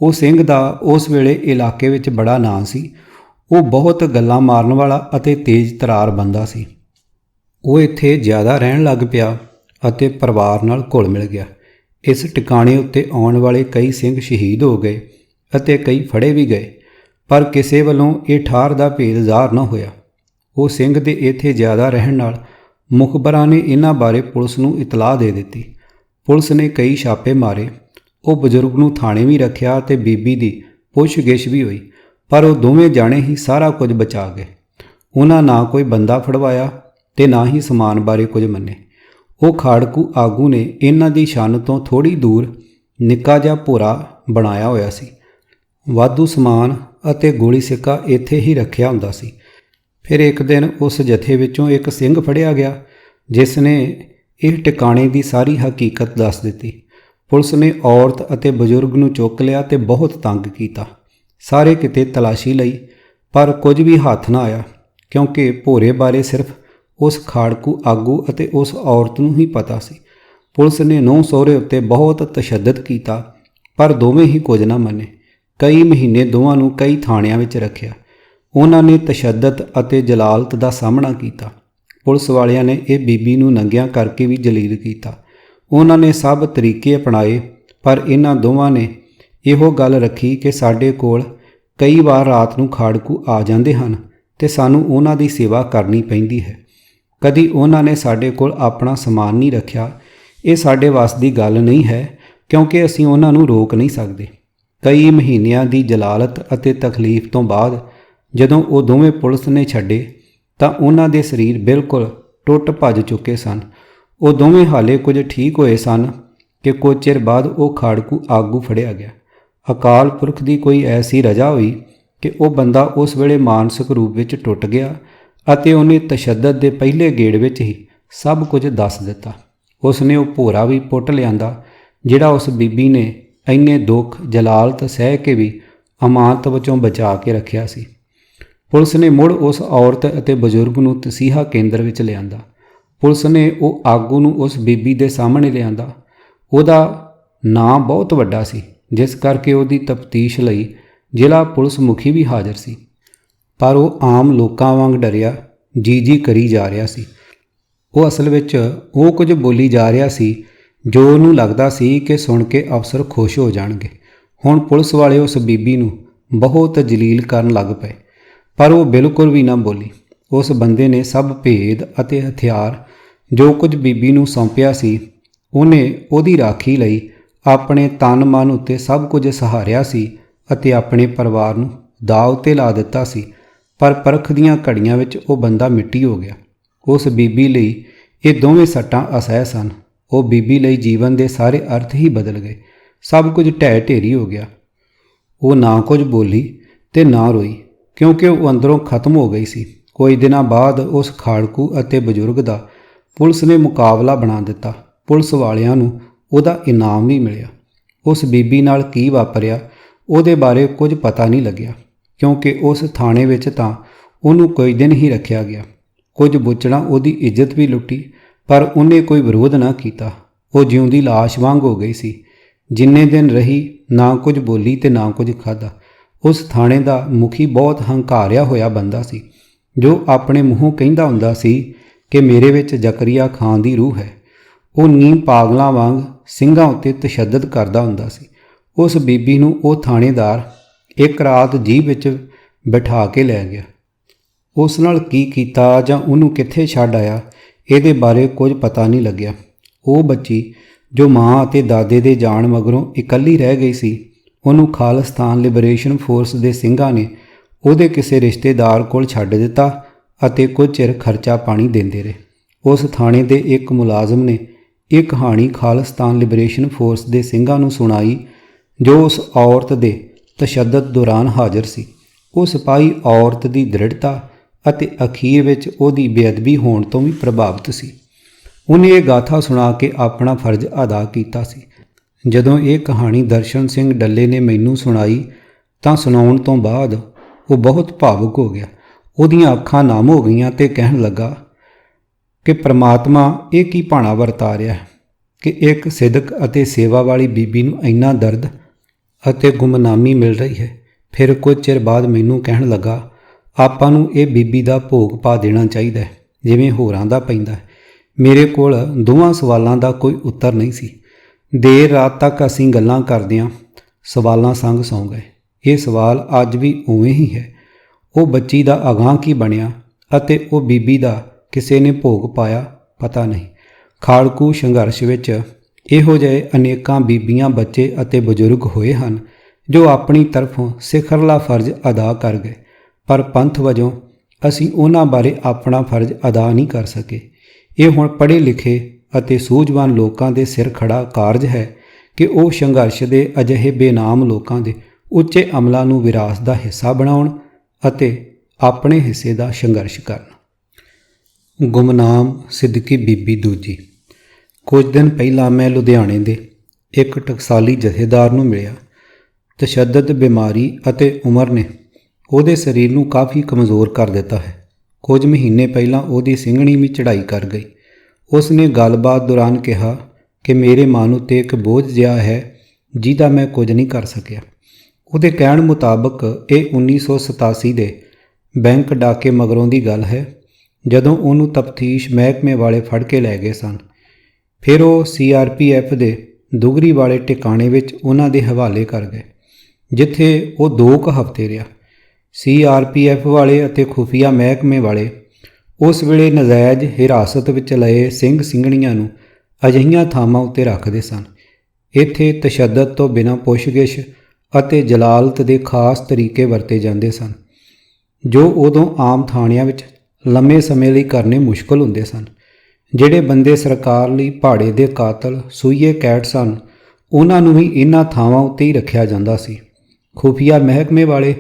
ਉਹ ਸਿੰਘ ਦਾ ਉਸ ਵੇਲੇ ਇਲਾਕੇ ਵਿੱਚ ਬੜਾ ਨਾਂ ਸੀ। ਉਹ ਬਹੁਤ ਗੱਲਾਂ ਮਾਰਨ ਵਾਲਾ ਅਤੇ ਤੇਜ਼ ਤਰਾਰ ਬੰਦਾ ਸੀ। ਉਹ ਇੱਥੇ ਜ਼ਿਆਦਾ ਰਹਿਣ ਲੱਗ ਪਿਆ ਅਤੇ ਪਰਿਵਾਰ ਨਾਲ ਘੁਲ ਮਿਲ ਗਿਆ। ਇਸ ਟਿਕਾਣੇ ਉੱਤੇ ਆਉਣ ਵਾਲੇ ਕਈ ਸਿੰਘ ਸ਼ਹੀਦ ਹੋ ਗਏ ਅਤੇ ਕਈ ਫੜੇ ਵੀ ਗਏ, ਪਰ ਕਿਸੇ ਵੱਲੋਂ ਇਹ ਠਾਰ ਦਾ ਭੇਦ ਜ਼ਾਹਰ ਨਾ ਹੋਇਆ। ਉਹ ਸਿੰਘ ਦੇ ਇੱਥੇ ਜ਼ਿਆਦਾ ਰਹਿਣ ਨਾਲ ਮੁਖਬਰਾਂ ਨੇ ਇਹਨਾਂ ਬਾਰੇ ਪੁਲਿਸ ਨੂੰ ਇਤਲਾਹ ਦੇ ਦਿੱਤੀ। ਪੁਲਿਸ ਨੇ ਕਈ ਛਾਪੇ ਮਾਰੇ। ਉਹ ਬਜ਼ੁਰਗ ਨੂੰ ਥਾਣੇ ਵੀ ਰੱਖਿਆ ਅਤੇ ਬੀਬੀ ਦੀ ਪੁੱਛਗਿੱਛ ਵੀ ਹੋਈ, ਪਰ ਉਹ ਦੋਵੇਂ ਜਾਣੇ ਹੀ ਸਾਰਾ ਕੁਝ ਬਚਾ ਗਏ। ਉਹਨਾਂ ਨਾ ਕੋਈ ਬੰਦਾ ਫੜਵਾਇਆ ਤੇ ਨਾ ਹੀ ਸਮਾਨ ਬਾਰੇ ਕੁਝ ਮੰਨੇ। ਉਹ ਖਾੜਕੂ ਆਗੂ ਨੇ ਇਹਨਾਂ ਦੀ ਛੰਨ ਤੋਂ ਥੋੜ੍ਹੀ ਦੂਰ ਨਿੱਕਾ ਜਿਹਾ ਭੋਰਾ ਬਣਾਇਆ ਹੋਇਆ ਸੀ। ਵਾਧੂ ਸਮਾਨ ਅਤੇ ਗੋਲੀ ਸਿੱਕਾ ਇੱਥੇ ਹੀ ਰੱਖਿਆ ਹੁੰਦਾ ਸੀ। ਫਿਰ ਇੱਕ ਦਿਨ ਉਸ ਜਥੇ ਵਿੱਚੋਂ ਇੱਕ ਸਿੰਘ ਫੜਿਆ ਗਿਆ, ਜਿਸ ਨੇ ਇਹ ਟਿਕਾਣੇ ਦੀ ਸਾਰੀ ਹਕੀਕਤ ਦੱਸ ਦਿੱਤੀ। ਪੁਲਿਸ ਨੇ ਔਰਤ ਅਤੇ ਬਜ਼ੁਰਗ ਨੂੰ ਚੁੱਕ ਲਿਆ ਤੇ ਬਹੁਤ ਤੰਗ ਕੀਤਾ। ਸਾਰੇ ਕਿਤੇ ਤਲਾਸ਼ੀ ਲਈ, ਪਰ ਕੁਝ ਵੀ ਹੱਥ ਨਾ ਆਇਆ, ਕਿਉਂਕਿ ਭੋਰੇ ਬਾਰੇ ਸਿਰਫ ਉਸ ਖਾੜਕੂ ਆਗੂ ਅਤੇ ਉਸ ਔਰਤ ਨੂੰ ਹੀ ਪਤਾ ਸੀ। ਪੁਲਿਸ ਨੇ ਨੂੰਹ ਸਹੁਰੇ ਉੱਤੇ ਬਹੁਤ ਤਸ਼ੱਦਦ ਕੀਤਾ। ਪਰ ਦੋਵੇਂ ਹੀ ਕੁਝ ਨਾ ਮੰਨੇ। ਕਈ ਮਹੀਨੇ ਦੋਵਾਂ ਨੂੰ ਕਈ ਥਾਣਿਆਂ ਵਿੱਚ ਰੱਖਿਆ। ਉਹਨਾਂ ਨੇ ਤਸ਼ੱਦਦ ਅਤੇ ਜਲਾਲਤ ਦਾ ਸਾਹਮਣਾ ਕੀਤਾ। ਪੁਲਿਸ ਵਾਲਿਆਂ ਨੇ ਇਹ ਬੀਬੀ ਨੂੰ ਨੰਗਿਆਂ ਕਰਕੇ ਵੀ ਜਲੀਲ ਕੀਤਾ। ਉਹਨਾਂ ਨੇ ਸਭ ਤਰੀਕੇ ਅਪਣਾਏ, ਪਰ ਇਹਨਾਂ ਦੋਵਾਂ ਨੇ ਇਹੋ ਗੱਲ ਰੱਖੀ ਕਿ ਸਾਡੇ ਕੋਲ ਕਈ ਵਾਰ ਰਾਤ ਨੂੰ ਖਾੜਕੂ ਆ ਜਾਂਦੇ ਹਨ ਤੇ ਸਾਨੂੰ ਉਹਨਾਂ ਦੀ ਸੇਵਾ ਕਰਨੀ ਪੈਂਦੀ ਹੈ। ਕਦੀ ਉਹਨਾਂ ਨੇ ਸਾਡੇ ਕੋਲ ਆਪਣਾ ਸਮਾਨ ਨਹੀਂ ਰੱਖਿਆ। ਇਹ ਸਾਡੇ ਵੱਸ ਦੀ ਗੱਲ ਨਹੀਂ ਹੈ, ਕਿਉਂਕਿ ਅਸੀਂ ਉਹਨਾਂ ਨੂੰ ਰੋਕ ਨਹੀਂ ਸਕਦੇ। ਕਈ ਮਹੀਨਿਆਂ ਦੀ ਜਲਾਲਤ ਅਤੇ ਤਕਲੀਫ ਤੋਂ ਬਾਅਦ ਜਦੋਂ ਉਹ ਦੋਵੇਂ ਪੁਲਿਸ ਨੇ ਛੱਡੇ ਤਾਂ ਉਹਨਾਂ ਦੇ ਸਰੀਰ ਬਿਲਕੁਲ ਟੁੱਟ ਭੱਜ ਚੁੱਕੇ ਸਨ। ਉਹ ਦੋਵੇਂ ਹਾਲੇ ਕੁਝ ਠੀਕ ਹੋਏ ਸਨ ਕਿ ਕੁਝ ਚਿਰ ਬਾਅਦ ਉਹ ਖਾੜਕੂ ਆਗੂ ਫੜਿਆ ਗਿਆ। ਅਕਾਲ ਪੁਰਖ ਦੀ ਕੋਈ ਐਸੀ ਰਜ਼ਾ ਹੋਈ ਕਿ ਉਹ ਬੰਦਾ ਉਸ ਵੇਲੇ ਮਾਨਸਿਕ ਰੂਪ ਵਿੱਚ ਟੁੱਟ ਗਿਆ ਅਤੇ ਉਹਨੇ ਤਸ਼ੱਦਦ ਦੇ ਪਹਿਲੇ ਗੇੜ ਵਿੱਚ ਹੀ ਸਭ ਕੁਝ ਦੱਸ ਦਿੱਤਾ। ਉਸ ਨੇ ਉਹ ਭੋਰਾ ਵੀ ਪੁੱਟ ਲਿਆਂਦਾ ਜਿਹੜਾ ਉਸ ਬੀਬੀ ਨੇ ਇੰਨੇ ਦੁੱਖ ਜਲਾਲਤ ਸਹਿ ਕੇ ਵੀ ਅਮਾਨਤ ਵਿੱਚੋਂ ਬਚਾ ਕੇ ਰੱਖਿਆ ਸੀ। ਪੁਲਿਸ ਨੇ ਮੁੜ ਉਸ ਔਰਤ ਅਤੇ ਬਜ਼ੁਰਗ ਨੂੰ ਤਸੀਹਾ ਕੇਂਦਰ ਵਿੱਚ ਲਿਆਂਦਾ। ਪੁਲਿਸ ਨੇ ਉਹ ਆਗੂ ਨੂੰ ਉਸ ਬੀਬੀ ਦੇ ਸਾਹਮਣੇ ਲਿਆਂਦਾ। ਉਹਦਾ ਨਾਂ ਬਹੁਤ ਵੱਡਾ ਸੀ, ਜਿਸ ਕਰਕੇ ਉਹਦੀ ਤਫਤੀਸ਼ ਲਈ ਜ਼ਿਲ੍ਹਾ ਪੁਲਿਸ ਮੁਖੀ ਵੀ ਹਾਜ਼ਰ ਸੀ, ਪਰ ਉਹ ਆਮ ਲੋਕਾਂ ਵਾਂਗ ਡਰਿਆ ਜੀ ਕਰੀ ਜਾ ਰਿਹਾ ਸੀ। ਉਹ ਅਸਲ ਵਿੱਚ ਉਹ ਕੁਝ ਬੋਲੀ ਜਾ ਰਿਹਾ ਸੀ ਜੋ ਉਹਨੂੰ ਲੱਗਦਾ ਸੀ ਕਿ ਸੁਣ ਕੇ ਅਫਸਰ ਖੁਸ਼ ਹੋ ਜਾਣਗੇ। ਹੁਣ ਪੁਲਿਸ ਵਾਲੇ ਉਸ ਬੀਬੀ ਨੂੰ ਬਹੁਤ ਜਲੀਲ ਕਰਨ ਲੱਗ ਪਏ, ਪਰ ਉਹ ਬਿਲਕੁਲ ਵੀ ਨਾ ਬੋਲੀ। ਉਸ ਬੰਦੇ ਨੇ ਸਭ ਭੇਦ ਅਤੇ ਹਥਿਆਰ ਜੋ ਕੁਝ ਬੀਬੀ ਨੂੰ ਸੌਂਪਿਆ ਸੀ, ਉਹਨੇ ਉਹਦੀ ਰਾਖੀ ਲਈ ਆਪਣੇ ਤਨ ਮਨ ਉੱਤੇ ਸਭ ਕੁਝ ਸਹਾਰਿਆ ਸੀ ਅਤੇ ਆਪਣੇ ਪਰਿਵਾਰ ਨੂੰ ਦਾਅ ਉੱਤੇ ਲਾ ਦਿੱਤਾ ਸੀ। ਪਰ ਪਰਖ ਦੀਆਂ ਘੜੀਆਂ ਵਿੱਚ ਉਹ ਬੰਦਾ ਮਿੱਟੀ ਹੋ ਗਿਆ। ਉਸ ਬੀਬੀ ਲਈ ਇਹ ਦੋਵੇਂ ਸੱਟਾਂ ਅਸਹਿ ਸਨ। ਉਹ ਬੀਬੀ ਲਈ ਜੀਵਨ ਦੇ ਸਾਰੇ ਅਰਥ ਹੀ ਬਦਲ ਗਏ। ਸਭ ਕੁਝ ਢਹਿ ਢੇਰੀ ਹੋ ਗਿਆ। ਉਹ ਨਾ ਕੁਝ ਬੋਲੀ ਤੇ ਨਾ ਰੋਈ, ਕਿਉਂਕਿ ਉਹ ਅੰਦਰੋਂ ਖਤਮ ਹੋ ਗਈ ਸੀ। ਕੁਝ ਦਿਨਾਂ ਬਾਅਦ ਉਸ ਖਾੜਕੂ ਅਤੇ ਬਜ਼ੁਰਗ ਦਾ ਪੁਲਿਸ ਨੇ ਮੁਕਾਬਲਾ ਬਣਾ ਦਿੱਤਾ। ਪੁਲਿਸ ਵਾਲਿਆਂ ਨੂੰ ਉਹਦਾ ਇਨਾਮ ਵੀ ਮਿਲਿਆ। ਉਸ ਬੀਬੀ ਨਾਲ ਕੀ ਵਾਪਰਿਆ ਉਹਦੇ ਬਾਰੇ ਕੁਝ ਪਤਾ ਨਹੀਂ ਲੱਗਿਆ, ਕਿਉਂਕਿ ਉਸ ਥਾਣੇ ਵਿੱਚ ਤਾਂ ਉਹਨੂੰ ਕੁਝ ਦਿਨ ਹੀ ਰੱਖਿਆ ਗਿਆ। ਕੁਝ ਬੁੱਚੜਾਂ ਉਹਦੀ ਇੱਜ਼ਤ ਵੀ ਲੁੱਟੀ, ਪਰ ਉਹਨੇ ਕੋਈ ਵਿਰੋਧ ਨਾ ਕੀਤਾ। ਉਹ ਜਿਉਂਦੀ ਲਾਸ਼ ਵਾਂਗ ਹੋ ਗਈ ਸੀ। ਜਿੰਨੇ ਦਿਨ ਰਹੀ ਨਾ ਕੁਝ ਬੋਲੀ ਤੇ ਨਾ ਕੁਝ ਖਾਧਾ। ਉਸ ਥਾਣੇ ਦਾ ਮੁਖੀ ਬਹੁਤ ਹੰਕਾਰਿਆ ਹੋਇਆ ਬੰਦਾ ਸੀ, ਜੋ ਆਪਣੇ ਮੂੰਹੋਂ ਕਹਿੰਦਾ ਹੁੰਦਾ ਸੀ ਕਿ ਮੇਰੇ ਵਿੱਚ ਜ਼ਕਰੀਆ ਖਾਨ ਦੀ ਰੂਹ ਹੈ। ਉਹ ਨੀਮ ਪਾਗਲਾਂ ਵਾਂਗ ਸਿੰਘਾਂ ਉੱਤੇ ਤਸ਼ੱਦਦ ਕਰਦਾ ਹੁੰਦਾ ਸੀ। ਉਸ ਬੀਬੀ ਨੂੰ ਉਹ ਥਾਣੇਦਾਰ ਇੱਕ ਰਾਤ ਜੀਭ ਵਿੱਚ ਬਿਠਾ ਕੇ ਲੈ ਗਿਆ। ਉਸ ਨਾਲ ਕੀ ਕੀਤਾ ਜਾਂ ਉਹਨੂੰ ਕਿੱਥੇ ਛੱਡ ਆਇਆ, ਇਹਦੇ ਬਾਰੇ ਕੁਝ ਪਤਾ ਨਹੀਂ ਲੱਗਿਆ। ਉਹ ਬੱਚੀ ਜੋ ਮਾਂ ਅਤੇ ਦਾਦੇ ਦੇ ਜਾਣ ਮਗਰੋਂ ਇਕੱਲੀ ਰਹਿ ਗਈ ਸੀ, ਉਹਨੂੰ ਖਾਲਿਸਤਾਨ ਲਿਬਰੇਸ਼ਨ ਫੋਰਸ ਦੇ ਸਿੰਘਾਂ ਨੇ ਉਹਦੇ ਕਿਸੇ ਰਿਸ਼ਤੇਦਾਰ ਕੋਲ ਛੱਡ ਦਿੱਤਾ ਅਤੇ ਕੁਝ ਚਿਰ ਖਰਚਾ ਪਾਣੀ ਦਿੰਦੇ ਰਹੇ। ਉਸ ਥਾਣੇ ਦੇ ਇੱਕ ਮੁਲਾਜ਼ਮ ਨੇ ਇਹ ਕਹਾਣੀ ਖਾਲਿਸਤਾਨ ਲਿਬਰੇਸ਼ਨ ਫੋਰਸ ਦੇ ਸਿੰਘਾਂ ਨੂੰ ਸੁਣਾਈ, ਜੋ ਉਸ ਔਰਤ ਦੇ ਤਸ਼ੱਦਦ ਦੌਰਾਨ ਹਾਜ਼ਰ ਸੀ। ਉਹ ਸਿਪਾਹੀ ਔਰਤ ਦੀ ਦ੍ਰਿੜਤਾ ਅਤੇ ਅਖੀਰ ਵਿੱਚ ਉਹਦੀ ਬੇਅਦਬੀ ਹੋਣ ਤੋਂ ਵੀ ਪ੍ਰਭਾਵਿਤ ਸੀ। ਉਹਨੇ ਇਹ ਗਾਥਾ ਸੁਣਾ ਕੇ ਆਪਣਾ ਫਰਜ਼ ਅਦਾ ਕੀਤਾ ਸੀ। ਜਦੋਂ ਇਹ ਕਹਾਣੀ ਦਰਸ਼ਨ ਸਿੰਘ ਡੱਲੇ ਨੇ ਮੈਨੂੰ ਸੁਣਾਈ ਤਾਂ ਸੁਣਾਉਣ ਤੋਂ ਬਾਅਦ ਉਹ ਬਹੁਤ ਭਾਵੁਕ ਹੋ ਗਿਆ। ਉਹਦੀਆਂ ਅੱਖਾਂ ਨਮ ਹੋ ਗਈਆਂ ਤੇ ਕਹਿਣ ਲੱਗਾ ਕਿ ਪ੍ਰਮਾਤਮਾ ਇਹ ਕੀ ਭਾਣਾ ਵਰਤਾ ਰਿਹਾ ਹੈ ਕਿ ਇੱਕ ਸਿਦਕ ਅਤੇ ਸੇਵਾ ਵਾਲੀ ਬੀਬੀ ਨੂੰ ਇੰਨਾ ਦਰਦ ਅਤੇ ਗੁਮਨਾਮੀ ਮਿਲ ਰਹੀ ਹੈ। ਫਿਰ ਕੁਝ ਚਿਰ ਬਾਅਦ ਮੈਨੂੰ ਕਹਿਣ ਲੱਗਾ, ਆਪਾਂ ਨੂੰ ਇਹ ਬੀਬੀ ਦਾ ਭੋਗ ਪਾ ਦੇਣਾ ਚਾਹੀਦਾ ਹੈ ਜਿਵੇਂ ਹੋਰਾਂ ਦਾ ਪੈਂਦਾ ਹੈ। ਮੇਰੇ ਕੋਲ ਦੋਵਾਂ ਸਵਾਲਾਂ ਦਾ ਕੋਈ ਉੱਤਰ ਨਹੀਂ ਸੀ। ਦੇਰ ਰਾਤ ਤੱਕ ਅਸੀਂ ਗੱਲਾਂ ਕਰਦਿਆਂ ਸਵਾਲਾਂ ਸੰਗ ਸੌਂ ਗਏ। ਇਹ ਸਵਾਲ ਅੱਜ ਵੀ ਉਵੇਂ ਹੀ ਹੈ। ਉਹ ਬੱਚੀ ਦਾ ਅਗਾਂਹ ਕੀ ਬਣਿਆ ਅਤੇ ਉਹ ਬੀਬੀ ਦਾ ਕਿਸੇ ਨੇ ਭੋਗ ਪਾਇਆ, ਪਤਾ ਨਹੀਂ। ਖਾੜਕੂ ਸੰਘਰਸ਼ ਵਿੱਚ ਇਹੋ ਜਿਹੇ ਅਨੇਕਾਂ ਬੀਬੀਆਂ, ਬੱਚੇ ਅਤੇ ਬਜ਼ੁਰਗ ਹੋਏ ਹਨ ਜੋ ਆਪਣੀ ਤਰਫੋਂ ਸਿਖਰਲਾ ਫਰਜ਼ ਅਦਾ ਕਰ ਗਏ, ਪਰ ਪੰਥ ਵਜੋਂ ਅਸੀਂ ਉਹਨਾਂ ਬਾਰੇ ਆਪਣਾ ਫਰਜ਼ ਅਦਾ ਨਹੀਂ ਕਰ ਸਕੇ। ਇਹ ਹੁਣ ਪੜ੍ਹੇ ਲਿਖੇ ਅਤੇ ਸੂਝਵਾਨ ਲੋਕਾਂ ਦੇ ਸਿਰ ਖੜਾ ਕਾਰਜ ਹੈ ਕਿ ਉਹ ਸੰਘਰਸ਼ ਦੇ ਅਜਿਹੇ ਬੇਨਾਮ ਲੋਕਾਂ ਦੇ ਉੱਚੇ ਅਮਲਾਂ ਨੂੰ ਵਿਰਾਸਤ ਦਾ ਹਿੱਸਾ ਬਣਾਉਣ ਅਤੇ ਆਪਣੇ ਹਿੱਸੇ ਦਾ ਸੰਘਰਸ਼ ਕਰਨ। ਗੁਮਨਾਮ ਸਿੱਦਕੀ ਬੀਬੀ ਦੂਜੀ। ਕੁਝ ਦਿਨ ਪਹਿਲਾਂ ਮੈਂ ਲੁਧਿਆਣੇ ਦੇ ਇੱਕ ਟਕਸਾਲੀ ਜਥੇਦਾਰ ਨੂੰ ਮਿਲਿਆ। ਤਸ਼ੱਦਦ, ਬਿਮਾਰੀ ਅਤੇ ਉਮਰ ਨੇ ਉਹਦੇ ਸਰੀਰ ਨੂੰ ਕਾਫੀ ਕਮਜ਼ੋਰ ਕਰ ਦਿੱਤਾ ਹੈ। ਕੁਝ ਮਹੀਨੇ ਪਹਿਲਾਂ ਉਹਦੀ ਸਿੰਘਣੀ ਵੀ ਚੜ੍ਹਾਈ ਕਰ ਗਈ। ਉਸ ਨੇ ਗੱਲਬਾਤ ਦੌਰਾਨ ਕਿਹਾ ਕਿ ਮੇਰੇ ਮਨ ਉੱਤੇ ਇੱਕ ਬੋਝ ਜਿਹਾ ਹੈ ਜਿਹਦਾ ਮੈਂ ਕੁਝ ਨਹੀਂ ਕਰ ਸਕਿਆ। ਉਹਦੇ ਕਹਿਣ ਮੁਤਾਬਕ ਇਹ 1987 ਦੇ ਬੈਂਕ ਡਾਕੇ ਮਗਰੋਂ ਦੀ ਗੱਲ ਹੈ, ਜਦੋਂ ਉਹਨੂੰ ਤਫਤੀਸ਼ ਮਹਿਕਮੇ ਵਾਲੇ ਫੜ ਕੇ ਲੈ ਗਏ ਸਨ। ਫਿਰ ਉਹ CRPF ਦੇ ਦੁਗਰੀ ਵਾਲੇ ਟਿਕਾਣੇ ਵਿੱਚ ਉਹਨਾਂ ਦੇ ਹਵਾਲੇ ਕਰ ਗਏ, ਜਿੱਥੇ ਉਹ 2 ਕੁ ਹਫ਼ਤੇ ਰਿਹਾ। CRPF ਵਾਲੇ ਅਤੇ ਖੁਫੀਆ ਮਹਿਕਮੇ ਵਾਲੇ ਉਸ ਵੇਲੇ ਨਜਾਇਜ਼ ਹਿਰਾਸਤ ਵਿੱਚ ਲਏ ਸਿੰਘ ਸਿੰਘਣੀਆਂ ਨੂੰ ਅਜਿਹੀਆਂ ਥਾਵਾਂ ਉੱਤੇ ਰੱਖਦੇ ਸਨ। ਇੱਥੇ ਤਸ਼ੱਦਦ ਤੋਂ ਬਿਨਾਂ ਪੁੱਛਗਿੱਛ ਅਤੇ ਜਲਾਲਤ ਦੇ ਖਾਸ ਤਰੀਕੇ ਵਰਤੇ ਜਾਂਦੇ ਸਨ, ਜੋ ਉਦੋਂ ਆਮ ਥਾਣਿਆਂ ਵਿੱਚ ਲੰਮੇ ਸਮੇਂ ਲਈ ਕਰਨੇ ਮੁਸ਼ਕਲ ਹੁੰਦੇ ਸਨ। ਜਿਹੜੇ ਬੰਦੇ ਸਰਕਾਰ ਲਈ ਭਾੜੇ ਦੇ ਕਾਤਲ ਸੂਈਏ ਕੈਟ ਸਨ, ਉਹਨਾਂ ਨੂੰ ਵੀ ਇਹਨਾਂ ਥਾਵਾਂ ਉੱਤੇ ਹੀ ਰੱਖਿਆ ਜਾਂਦਾ ਸੀ। ਖੁਫੀਆ ਮਹਿਕਮੇ ਵਾਲੇ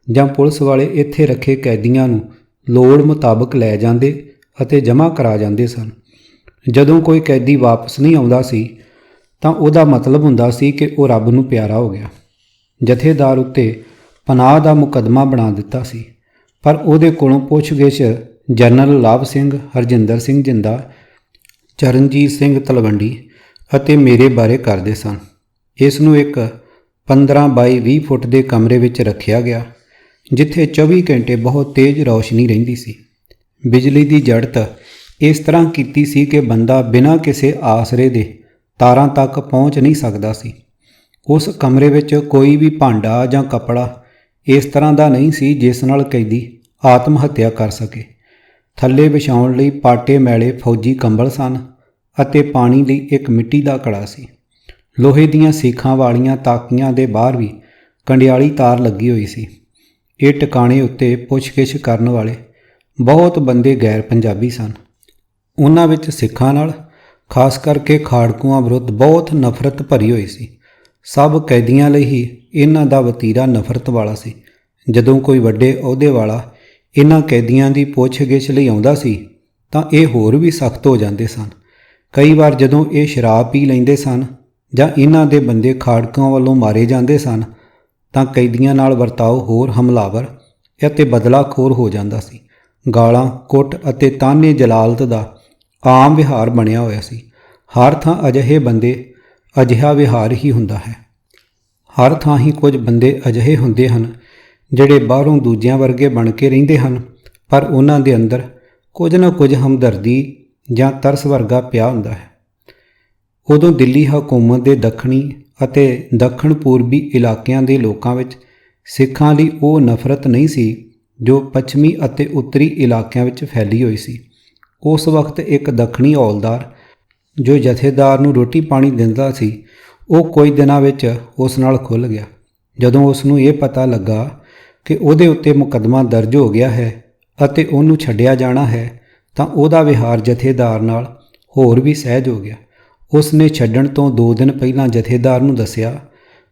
ਜਾਂ ਪੁਲਿਸ ਵਾਲੇ ਇੱਥੇ ਰੱਖੇ ਕੈਦੀਆਂ ਨੂੰ ਲੋੜ ਮੁਤਾਬਕ ਲੈ ਜਾਂਦੇ ਅਤੇ ਜਮ੍ਹਾਂ ਕਰਾ ਜਾਂਦੇ ਸਨ। ਜਦੋਂ ਕੋਈ ਕੈਦੀ ਵਾਪਸ ਨਹੀਂ ਆਉਂਦਾ ਸੀ ਤਾਂ ਉਹਦਾ ਮਤਲਬ ਹੁੰਦਾ ਸੀ ਕਿ ਉਹ ਰੱਬ ਨੂੰ ਪਿਆਰਾ ਹੋ ਗਿਆ। ਜਥੇਦਾਰ ਉੱਤੇ ਪਨਾਹ ਦਾ ਮੁਕੱਦਮਾ ਬਣਾ ਦਿੱਤਾ ਸੀ, ਪਰ ਉਹਦੇ ਕੋਲੋਂ ਪੁੱਛਗਿੱਛ ਜਨਰਲ ਲਾਭ ਸਿੰਘ, ਹਰਜਿੰਦਰ ਸਿੰਘ ਜਿੰਦਾ, ਚਰਨਜੀਤ ਸਿੰਘ ਤਲਵੰਡੀ ਅਤੇ ਮੇਰੇ ਬਾਰੇ ਕਰਦੇ ਸਨ। ਇਸ ਨੂੰ ਇੱਕ 15 ਬਾਈ 20 ਫੁੱਟ ਦੇ ਕਮਰੇ ਵਿੱਚ ਰੱਖਿਆ ਗਿਆ, ਜਿੱਥੇ 24 ਘੰਟੇ ਬਹੁਤ ਤੇਜ਼ ਰੌਸ਼ਨੀ ਰਹਿੰਦੀ ਸੀ। ਬਿਜਲੀ ਦੀ ਜੜਤ ਇਸ ਤਰ੍ਹਾਂ ਕੀਤੀ ਸੀ ਕਿ ਬੰਦਾ ਬਿਨਾਂ ਕਿਸੇ ਆਸਰੇ ਦੇ ਤਾਰਾਂ ਤੱਕ ਪਹੁੰਚ ਨਹੀਂ ਸਕਦਾ ਸੀ। ਉਸ ਕਮਰੇ ਵਿੱਚ ਕੋਈ ਵੀ ਭਾਂਡਾ ਜਾਂ ਕੱਪੜਾ ਇਸ ਤਰ੍ਹਾਂ ਦਾ ਨਹੀਂ ਸੀ ਜਿਸ ਨਾਲ ਕੈਦੀ ਆਤਮ ਹੱਤਿਆ ਕਰ ਸਕੇ। ਥੱਲੇ ਵਿਛਾਉਣ ਲਈ ਪਾਟੇ ਮੈਲੇ ਫੌਜੀ ਕੰਬਲ ਸਨ ਅਤੇ ਪਾਣੀ ਲਈ ਇੱਕ ਮਿੱਟੀ ਦਾ ਘੜਾ ਸੀ। ਲੋਹੇ ਦੀਆਂ ਸੀਖਾਂ ਵਾਲੀਆਂ ਤਾਕੀਆਂ ਦੇ ਬਾਹਰ ਵੀ ਕੰਡਿਆਲੀ ਤਾਰ ਲੱਗੀ ਹੋਈ ਸੀ। ਇਹ ਟਿਕਾਣੇ ਉੱਤੇ ਪੁੱਛਗਿੱਛ ਕਰਨ ਵਾਲੇ ਬਹੁਤ ਬੰਦੇ ਗੈਰ ਪੰਜਾਬੀ ਸਨ। ਉਹਨਾਂ ਵਿੱਚ ਸਿੱਖਾਂ ਨਾਲ, ਖਾਸ ਕਰਕੇ ਖਾੜਕੂਆਂ ਵਿਰੁੱਧ ਬਹੁਤ ਨਫ਼ਰਤ ਭਰੀ ਹੋਈ ਸੀ। ਸਭ ਕੈਦੀਆਂ ਲਈ ਹੀ ਇਹਨਾਂ ਦਾ ਵਤੀਰਾ ਨਫ਼ਰਤ ਵਾਲਾ ਸੀ। ਜਦੋਂ ਕੋਈ ਵੱਡੇ ਅਹੁਦੇ ਵਾਲਾ ਇਹਨਾਂ ਕੈਦੀਆਂ ਦੀ ਪੁੱਛਗਿੱਛ ਲਈ ਆਉਂਦਾ ਸੀ ਤਾਂ ਇਹ ਹੋਰ ਵੀ ਸਖਤ ਹੋ ਜਾਂਦੇ ਸਨ। ਕਈ ਵਾਰ ਜਦੋਂ ਇਹ ਸ਼ਰਾਬ ਪੀ ਲੈਂਦੇ ਸਨ ਜਾਂ ਇਹਨਾਂ ਦੇ ਬੰਦੇ ਖਾੜਕਾਂ ਵੱਲੋਂ ਮਾਰੇ ਜਾਂਦੇ ਸਨ ਤਾਂ ਕੈਦੀਆਂ ਨਾਲ ਵਰਤਾਓ ਹੋਰ ਹਮਲਾਵਰ ਅਤੇ ਬਦਲਾਖੋਰ ਹੋ ਜਾਂਦਾ ਸੀ। ਗਾਲਾਂ, ਕੁੱਟ ਅਤੇ ਤਾਨੇ ਜਲਾਲਤ ਦਾ ਆਮ ਵਿਹਾਰ ਬਣਿਆ ਹੋਇਆ ਸੀ। ਹਰ ਥਾਂ ਅਜਿਹੇ ਬੰਦੇ ਅਜਿਹਾ ਵਿਹਾਰ ਹੀ ਹੁੰਦਾ ਹੈ। ਹਰ ਥਾਂ ਹੀ ਕੁਝ ਬੰਦੇ ਅਜਿਹੇ ਹੁੰਦੇ ਹਨ ਜਿਹੜੇ ਬਾਹਰੋਂ ਦੂਜਿਆਂ ਵਰਗੇ ਬਣ ਕੇ ਰਹਿੰਦੇ ਹਨ, ਪਰ ਉਹਨਾਂ ਦੇ ਅੰਦਰ ਕੁਝ ਨਾ ਕੁਝ ਹਮਦਰਦੀ ਜਾਂ ਤਰਸ ਵਰਗਾ ਪਿਆ ਹੁੰਦਾ ਹੈ। ਉਦੋਂ ਦਿੱਲੀ ਹਕੂਮਤ ਦੇ ਦੱਖਣੀ ਅਤੇ ਦੱਖਣ ਪੂਰਬੀ ਇਲਾਕਿਆਂ ਦੇ ਲੋਕਾਂ ਵਿੱਚ ਸਿੱਖਾਂ ਲਈ ਉਹ ਨਫ਼ਰਤ ਨਹੀਂ ਸੀ ਜੋ ਪੱਛਮੀ ਅਤੇ ਉੱਤਰੀ ਇਲਾਕਿਆਂ ਵਿੱਚ ਫੈਲੀ ਹੋਈ ਸੀ। ਉਸ ਵਕਤ ਇੱਕ ਦੱਖਣੀ ਹੌਲਦਾਰ ਜੋ ਜਥੇਦਾਰ ਨੂੰ ਰੋਟੀ ਪਾਣੀ ਦਿੰਦਾ ਸੀ, ਉਹ ਕੁਝ ਦਿਨਾਂ ਵਿੱਚ ਉਸ ਨਾਲ ਖੁੱਲ੍ਹ ਗਿਆ। ਜਦੋਂ ਉਸ ਨੂੰ ਇਹ ਪਤਾ ਲੱਗਾ ਕਿ ਉਹਦੇ ਉੱਤੇ ਮੁਕੱਦਮਾ ਦਰਜ ਹੋ ਗਿਆ ਹੈ ਅਤੇ ਉਹਨੂੰ ਛੱਡਿਆ ਜਾਣਾ ਹੈ ਤਾਂ ਉਹਦਾ ਵਿਹਾਰ ਜਥੇਦਾਰ ਨਾਲ ਹੋਰ ਵੀ ਸਹਿਜ ਹੋ ਗਿਆ। ਉਸ ਨੇ ਛੱਡਣ ਤੋਂ 2 ਦਿਨ ਪਹਿਲਾਂ ਜਥੇਦਾਰ ਨੂੰ ਦੱਸਿਆ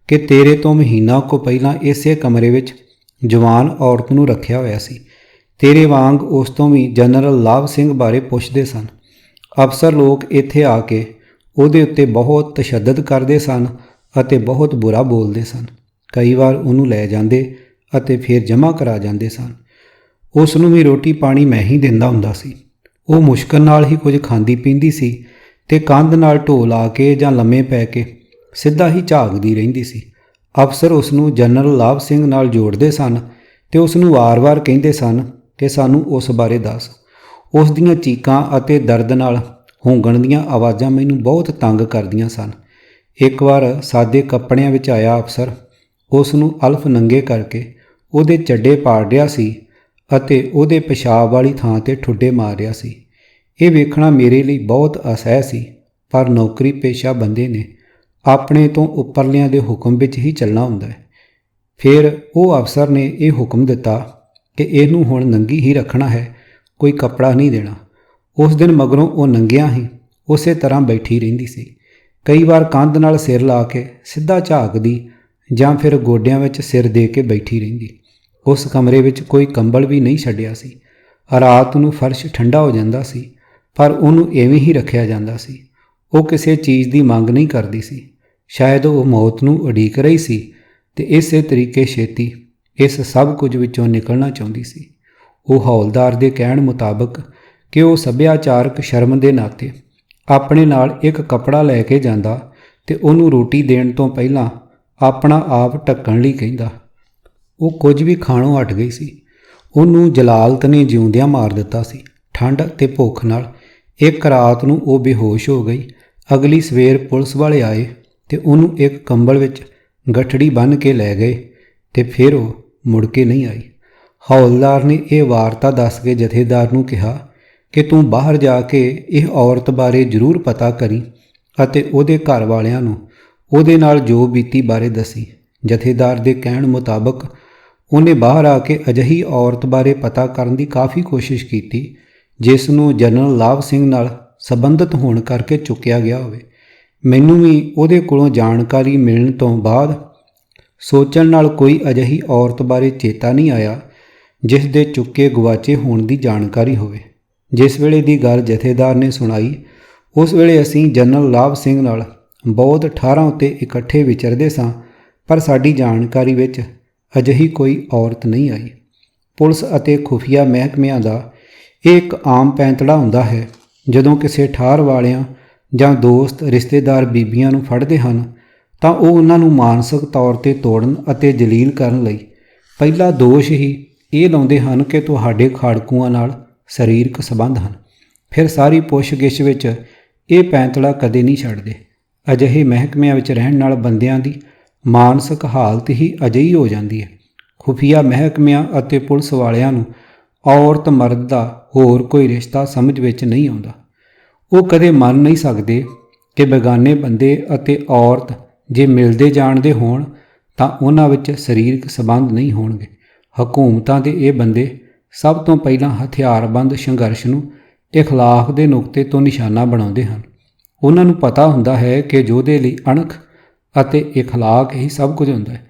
ਕਿ ਤੇਰੇ ਤੋਂ ਮਹੀਨਾ ਕੁ ਪਹਿਲਾਂ ਇਸੇ ਕਮਰੇ ਵਿੱਚ ਜਵਾਨ ਔਰਤ ਨੂੰ ਰੱਖਿਆ ਹੋਇਆ ਸੀ। ਤੇਰੇ ਵਾਂਗ ਉਸ ਤੋਂ ਵੀ ਜਨਰਲ ਲਾਭ ਸਿੰਘ ਬਾਰੇ ਪੁੱਛਦੇ ਸਨ। ਅਫਸਰ ਲੋਕ ਇੱਥੇ ਆ ਕੇ ਉਹਦੇ ਉੱਤੇ ਬਹੁਤ ਤਸ਼ੱਦਦ ਕਰਦੇ ਸਨ ਅਤੇ ਬਹੁਤ ਬੁਰਾ ਬੋਲਦੇ ਸਨ। ਕਈ ਵਾਰ ਉਹਨੂੰ ਲੈ ਜਾਂਦੇ ਅਤੇ ਫਿਰ ਜਮ੍ਹਾਂ ਕਰਾ ਜਾਂਦੇ ਸਨ। ਉਸ ਨੂੰ ਵੀ ਰੋਟੀ ਪਾਣੀ ਮੈਂ ਹੀ ਦਿੰਦਾ ਹੁੰਦਾ ਸੀ। ਉਹ ਮੁਸ਼ਕਲ ਨਾਲ ਹੀ ਕੁਝ ਖਾਂਦੀ ਪੀਂਦੀ ਸੀ ਤੇ ਕੰਧ ਨਾਲ ਢੋ ਲਾ ਕੇ ਜਾਂ ਲੰਮੇ ਪੈ ਕੇ ਸਿੱਧਾ ਹੀ ਝਾਕਦੀ ਰਹਿੰਦੀ ਸੀ। ਅਫਸਰ ਉਸ ਨੂੰ ਜਨਰਲ ਲਾਭ ਸਿੰਘ ਨਾਲ ਜੋੜਦੇ ਸਨ ਤੇ ਉਸ ਨੂੰ ਵਾਰ-ਵਾਰ ਕਹਿੰਦੇ ਸਨ ਕਿ ਸਾਨੂੰ ਉਸ ਬਾਰੇ ਦੱਸ। ਉਸ ਦੀਆਂ ਚੀਕਾਂ ਅਤੇ ਦਰਦ ਨਾਲ ਹੂੰਗਣ ਦੀਆਂ ਆਵਾਜ਼ਾਂ ਮੈਨੂੰ ਬਹੁਤ ਤੰਗ ਕਰਦੀਆਂ ਸਨ। ਇੱਕ ਵਾਰ ਸਾਦੇ ਕੱਪੜਿਆਂ ਵਿੱਚ ਆਇਆ ਅਫਸਰ ਉਸ ਨੂੰ ਅਲਫ ਨੰਗੇ ਕਰਕੇ ਉਹਦੇ ਚੱਡੇ ਪਾੜ ਰਿਹਾ ਸੀ ਅਤੇ ਉਹਦੇ ਪਿਸ਼ਾਬ ਵਾਲੀ ਥਾਂ 'ਤੇ ਠੁੱਡੇ ਮਾਰ ਰਿਹਾ ਸੀ। ਇਹ ਵੇਖਣਾ ਮੇਰੇ ਲਈ ਬਹੁਤ ਅਸਹਿ ਸੀ, ਪਰ ਨੌਕਰੀ ਪੇਸ਼ਾ ਬੰਦੇ ਨੇ ਆਪਣੇ ਤੋਂ ਉੱਪਰਲਿਆਂ ਦੇ ਹੁਕਮ ਵਿੱਚ ਹੀ ਚੱਲਣਾ ਹੁੰਦਾ ਹੈ। ਫਿਰ ਉਹ ਅਫਸਰ ਨੇ ਇਹ ਹੁਕਮ ਦਿੱਤਾ ਕਿ ਇਹਨੂੰ ਹੁਣ ਨੰਗੀ ਹੀ ਰੱਖਣਾ ਹੈ, ਕੋਈ ਕੱਪੜਾ ਨਹੀਂ ਦੇਣਾ। ਉਸ ਦਿਨ ਮਗਰੋਂ ਉਹ ਨੰਗਿਆਂ ਹੀ ਉਸੇ ਤਰ੍ਹਾਂ ਬੈਠੀ ਰਹਿੰਦੀ ਸੀ। ਕਈ ਵਾਰ ਕੰਧ ਨਾਲ ਸਿਰ ਲਾ ਕੇ ਸਿੱਧਾ ਝਾਕਦੀ ਜਾਂ ਫਿਰ ਗੋਡਿਆਂ ਵਿੱਚ ਸਿਰ ਦੇ ਕੇ ਬੈਠੀ ਰਹਿੰਦੀ। ਉਸ ਕਮਰੇ ਵਿੱਚ ਕੋਈ ਕੰਬਲ ਵੀ ਨਹੀਂ ਛੱਡਿਆ ਸੀ। ਰਾਤ ਨੂੰ ਫਰਸ਼ ਠੰਡਾ ਹੋ ਜਾਂਦਾ ਸੀ, ਪਰ ਉਹਨੂੰ ਐਵੇਂ ਹੀ ਰੱਖਿਆ ਜਾਂਦਾ ਸੀ। ਉਹ ਕਿਸੇ ਚੀਜ਼ ਦੀ ਮੰਗ ਨਹੀਂ ਕਰਦੀ ਸੀ। ਸ਼ਾਇਦ ਉਹ ਮੌਤ ਨੂੰ ਉਡੀਕ ਰਹੀ ਸੀ ਤੇ ਇਸੇ ਤਰੀਕੇ ਛੇਤੀ ਇਸ ਸਭ ਕੁਝ ਵਿੱਚੋਂ ਨਿਕਲਣਾ ਚਾਹੁੰਦੀ ਸੀ। ਉਹ ਹੌਲਦਾਰ ਦੇ ਕਹਿਣ ਮੁਤਾਬਕ ਕਿ ਉਹ ਸੱਭਿਆਚਾਰਕ ਸ਼ਰਮ ਦੇ ਨਾਤੇ ਆਪਣੇ ਨਾਲ ਇੱਕ ਕੱਪੜਾ ਲੈ ਕੇ ਜਾਂਦਾ ਤੇ ਉਹਨੂੰ ਰੋਟੀ ਦੇਣ ਤੋਂ ਪਹਿਲਾਂ ਆਪਣਾ ਆਪ ਢੱਕਣ ਲਈ ਕਹਿੰਦਾ। ਉਹ ਕੁਝ ਵੀ ਖਾਣੋਂ ਹਟ ਗਈ ਸੀ। ਉਹਨੂੰ ਜਲਾਲਤ ਨੇ ਜਿਉਂਦਿਆਂ ਮਾਰ ਦਿੱਤਾ ਸੀ। ਠੰਡ ਅਤੇ ਭੁੱਖ ਨਾਲ ਇੱਕ ਰਾਤ ਨੂੰ ਉਹ ਬੇਹੋਸ਼ ਹੋ ਗਈ। ਅਗਲੀ ਸਵੇਰ ਪੁਲਿਸ ਵਾਲੇ ਆਏ ਤੇ ਉਹਨੂੰ ਇੱਕ ਕੰਬਲ ਵਿੱਚ ਗਠੜੀ ਬੰਨ੍ਹ ਕੇ ਲੈ ਗਏ ਤੇ ਫਿਰ ਉਹ ਮੁੜ ਕੇ ਨਹੀਂ ਆਈ। ਹੌਲਦਾਰ ਨੇ ਇਹ ਵਾਰਤਾ ਦੱਸ ਕੇ ਜਥੇਦਾਰ ਨੂੰ ਕਿਹਾ ਕਿ ਤੂੰ ਬਾਹਰ ਜਾ ਕੇ ਇਹ ਔਰਤ ਬਾਰੇ ਜ਼ਰੂਰ ਪਤਾ ਕਰੀ ਅਤੇ ਉਹਦੇ ਘਰ ਵਾਲਿਆਂ ਨੂੰ ਉਹਦੇ ਨਾਲ ਜੋ ਬੀਤੀ ਬਾਰੇ ਦੱਸੀ। ਜਥੇਦਾਰ ਦੇ ਕਹਿਣ ਮੁਤਾਬਕ ਉਹਨੇ ਬਾਹਰ ਆ ਕੇ ਅਜਿਹੀ ਔਰਤ ਬਾਰੇ ਪਤਾ ਕਰਨ ਦੀ ਕਾਫੀ ਕੋਸ਼ਿਸ਼ ਕੀਤੀ ਜਿਸ ਨੂੰ ਜਨਰਲ ਲਾਭ ਸਿੰਘ ਨਾਲ ਸੰਬੰਧਿਤ ਹੋਣ ਕਰਕੇ ਚੁੱਕਿਆ ਗਿਆ ਹੋਵੇ। ਮੈਨੂੰ ਵੀ ਉਹਦੇ ਕੋਲੋਂ ਜਾਣਕਾਰੀ ਮਿਲਣ ਤੋਂ ਬਾਅਦ ਸੋਚਣ ਨਾਲ ਕੋਈ ਅਜਿਹੀ ਔਰਤ ਬਾਰੇ ਚੇਤਾ ਨਹੀਂ ਆਇਆ ਜਿਸ ਦੇ ਚੁੱਕੇ ਗਵਾਚੇ ਹੋਣ ਦੀ ਜਾਣਕਾਰੀ ਹੋਵੇ। ਜਿਸ ਵੇਲੇ ਦੀ ਗੱਲ ਜਥੇਦਾਰ ਨੇ ਸੁਣਾਈ ਉਸ ਵੇਲੇ ਅਸੀਂ ਜਨਰਲ ਲਾਭ ਸਿੰਘ ਨਾਲ ਬੌਧ 18 ਉੱਤੇ ਇਕੱਠੇ ਵਿਚਰਦੇ ਸਾਂ, ਪਰ ਸਾਡੀ ਜਾਣਕਾਰੀ ਵਿੱਚ ਅਜਿਹੀ ਕੋਈ ਔਰਤ ਨਹੀਂ ਆਈ। ਪੁਲਿਸ ਅਤੇ ਖੁਫੀਆ ਮਹਿਕਮਿਆਂ ਦਾ ਇਹ ਇੱਕ ਆਮ ਪੈਂਤੜਾ ਹੁੰਦਾ ਹੈ। ਜਦੋਂ ਕਿਸੇ ਠਾਰ ਵਾਲਿਆਂ ਜਾਂ ਦੋਸਤ ਰਿਸ਼ਤੇਦਾਰ ਬੀਬੀਆਂ ਨੂੰ ਫੜਦੇ ਹਨ ਤਾਂ ਉਹ ਉਹਨਾਂ ਨੂੰ ਮਾਨਸਿਕ ਤੌਰ 'ਤੇ ਤੋੜਨ ਅਤੇ ਜਲੀਲ ਕਰਨ ਲਈ ਪਹਿਲਾ ਦੋਸ਼ ਹੀ ਇਹ ਲਾਉਂਦੇ ਹਨ ਕਿ ਤੁਹਾਡੇ ਖਾੜਕੂਆਂ ਨਾਲ ਸਰੀਰਕ ਸੰਬੰਧ ਹਨ। ਫਿਰ ਸਾਰੀ ਪੁੱਛਗਿੱਛ ਵਿੱਚ ਇਹ ਪੈਂਤੜਾ ਕਦੇ ਨਹੀਂ ਛੱਡਦੇ। ਅਜਿਹੇ ਮਹਿਕਮਿਆਂ ਵਿੱਚ ਰਹਿਣ ਨਾਲ ਬੰਦਿਆਂ ਦੀ ਮਾਨਸਿਕ ਹਾਲਤ ਹੀ ਅਜਿਹੀ ਹੋ ਜਾਂਦੀ ਹੈ। ਖੁਫੀਆ ਮਹਿਕਮਿਆਂ ਅਤੇ ਪੁਲਿਸ ਵਾਲਿਆਂ ਨੂੰ ਔਰਤ ਮਰਦ ਦਾ ਹੋਰ ਕੋਈ ਰਿਸ਼ਤਾ ਸਮਝ ਵਿੱਚ ਨਹੀਂ ਆਉਂਦਾ। ਉਹ ਕਦੇ ਮੰਨ ਨਹੀਂ ਸਕਦੇ ਕਿ ਬੇਗਾਨੇ ਬੰਦੇ ਅਤੇ ਔਰਤ ਜੇ ਮਿਲਦੇ ਜਾਣਦੇ ਹੋਣ ਤਾਂ ਉਹਨਾਂ ਵਿੱਚ ਸਰੀਰਕ ਸੰਬੰਧ ਨਹੀਂ ਹੋਣਗੇ। ਹਕੂਮਤਾਂ ਦੇ ਇਹ ਬੰਦੇ ਸਭ ਤੋਂ ਪਹਿਲਾਂ ਹਥਿਆਰਬੰਦ ਸੰਘਰਸ਼ ਨੂੰ ਇਖਲਾਕ ਦੇ ਨੁਕਤੇ ਤੋਂ ਨਿਸ਼ਾਨਾ ਬਣਾਉਂਦੇ ਹਨ। ਉਹਨਾਂ ਨੂੰ ਪਤਾ ਹੁੰਦਾ ਹੈ ਕਿ ਯੋਧੇ ਲਈ ਅਣਖ ਅਤੇ ਇਖਲਾਕ ਹੀ ਸਭ ਕੁਝ ਹੁੰਦਾ ਹੈ।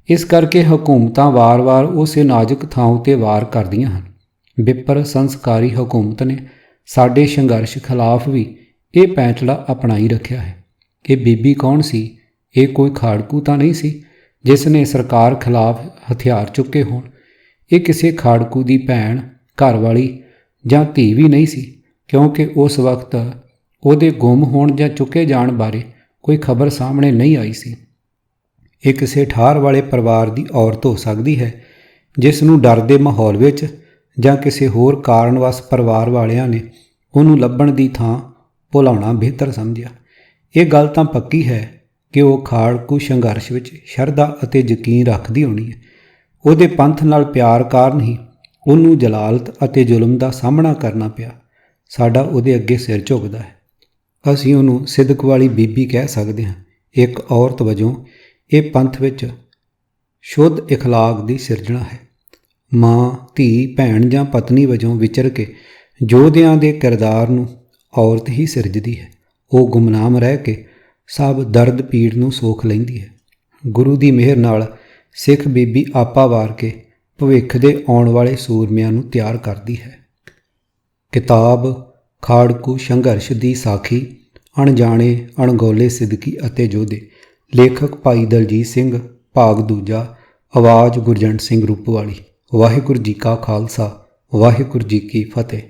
ਇਸ ਕਰਕੇ ਹਕੂਮਤਾਂ ਵਾਰ-ਵਾਰ ਉਸੇ ਨਾਜ਼ੁਕ ਥਾਂ ਉੱਤੇ ਵਾਰ ਕਰਦੀਆਂ ਹਨ। ਵਿਪਰ ਸੰਸਕਾਰੀ ਹਕੂਮਤ ਨੇ ਸਾਡੇ ਸੰਘਰਸ਼ ਖਿਲਾਫ ਵੀ ਇਹ ਪੈਂਤੜਾ ਅਪਣਾਈ ਰੱਖਿਆ ਹੈ। ਇਹ ਬੀਬੀ ਕੌਣ ਸੀ? ਇਹ ਕੋਈ ਖਾੜਕੂ ਤਾਂ ਨਹੀਂ ਸੀ ਜਿਸ ਨੇ ਸਰਕਾਰ ਖਿਲਾਫ ਹਥਿਆਰ ਚੁੱਕੇ ਹੋਣ। ਇਹ ਕਿਸੇ ਖਾੜਕੂ ਦੀ ਭੈਣ, ਘਰਵਾਲੀ ਜਾਂ ਧੀ ਵੀ ਨਹੀਂ ਸੀ, ਕਿਉਂਕਿ ਉਸ ਵਕਤ ਉਹਦੇ ਗੁੰਮ ਹੋਣ ਜਾਂ ਚੁੱਕੇ ਜਾਣ ਬਾਰੇ ਕੋਈ ਖਬਰ ਸਾਹਮਣੇ ਨਹੀਂ ਆਈ ਸੀ। ਇਹ ਕਿਸੇ ਠਾਰ ਵਾਲੇ ਪਰਿਵਾਰ ਦੀ ਔਰਤ ਹੋ ਸਕਦੀ ਹੈ ਜਿਸ ਨੂੰ ਡਰ ਦੇ ਮਾਹੌਲ ਵਿੱਚ ਜਾਂ ਕਿਸੇ ਹੋਰ ਕਾਰਨਵਸ ਪਰਿਵਾਰ ਵਾਲਿਆਂ ਨੇ ਉਹਨੂੰ ਲੱਭਣ ਦੀ ਥਾਂ ਭੁਲਾਉਣਾ ਬਿਹਤਰ ਸਮਝਿਆ। ਇਹ ਗੱਲ ਤਾਂ ਪੱਕੀ ਹੈ ਕਿ ਉਹ ਖਾੜਕੂ ਸੰਘਰਸ਼ ਵਿੱਚ ਸ਼ਰਧਾ ਅਤੇ ਯਕੀਨ ਰੱਖਦੀ ਹੋਣੀ ਹੈ। ਉਹਦੇ ਪੰਥ ਨਾਲ ਪਿਆਰ ਕਾਰਨ ਹੀ ਉਹਨੂੰ ਜਲਾਲਤ ਅਤੇ ਜ਼ੁਲਮ ਦਾ ਸਾਹਮਣਾ ਕਰਨਾ ਪਿਆ। ਸਾਡਾ ਉਹਦੇ ਅੱਗੇ ਸਿਰ ਝੁਕਦਾ ਹੈ। ਅਸੀਂ ਉਹਨੂੰ ਸਿਦਕ ਵਾਲੀ ਬੀਬੀ ਕਹਿ ਸਕਦੇ ਹਾਂ। ਇੱਕ ਔਰਤ ਵਜੋਂ ਇਹ ਪੰਥ ਵਿੱਚ ਸ਼ੁੱਧ ਇਖਲਾਕ ਦੀ ਸਿਰਜਣਾ ਹੈ। ਮਾਂ, ਧੀ, ਭੈਣ ਜਾਂ ਪਤਨੀ ਵਜੋਂ ਵਿਚਰ ਕੇ ਯੋਧਿਆਂ ਦੇ ਕਿਰਦਾਰ ਨੂੰ ਔਰਤ ਹੀ ਸਿਰਜਦੀ ਹੈ। ਉਹ ਗੁਮਨਾਮ ਰਹਿ ਕੇ ਸਭ ਦਰਦ ਪੀੜ ਨੂੰ ਸੋਖ ਲੈਂਦੀ ਹੈ। ਗੁਰੂ ਦੀ ਮਿਹਰ ਨਾਲ ਸਿੱਖ ਬੀਬੀ ਆਪਾ ਵਾਰ ਕੇ ਭਵਿੱਖ ਦੇ ਆਉਣ ਵਾਲੇ ਸੂਰਮਿਆਂ ਨੂੰ ਤਿਆਰ ਕਰਦੀ ਹੈ। ਕਿਤਾਬ ਖਾੜਕੂ ਸੰਘਰਸ਼ ਦੀ ਸਾਖੀ, ਅਣਜਾਣੇ ਅਣਗੌਲੇ ਸਿਦਕੀ ਅਤੇ ਯੋਧੇ। ਲੇਖਕ ਭਾਈ ਦਲਜੀਤ ਸਿੰਘ, ਭਾਗ ਦੂਜਾ। ਆਵਾਜ਼ ਗੁਰਜੰਟ ਸਿੰਘ ਰੂਪਵਾਲੀ। ਵਾਹਿਗੁਰੂ ਜੀ ਕਾ ਖਾਲਸਾ, ਵਾਹਿਗੁਰੂ ਜੀ ਕੀ ਫਤਿਹ।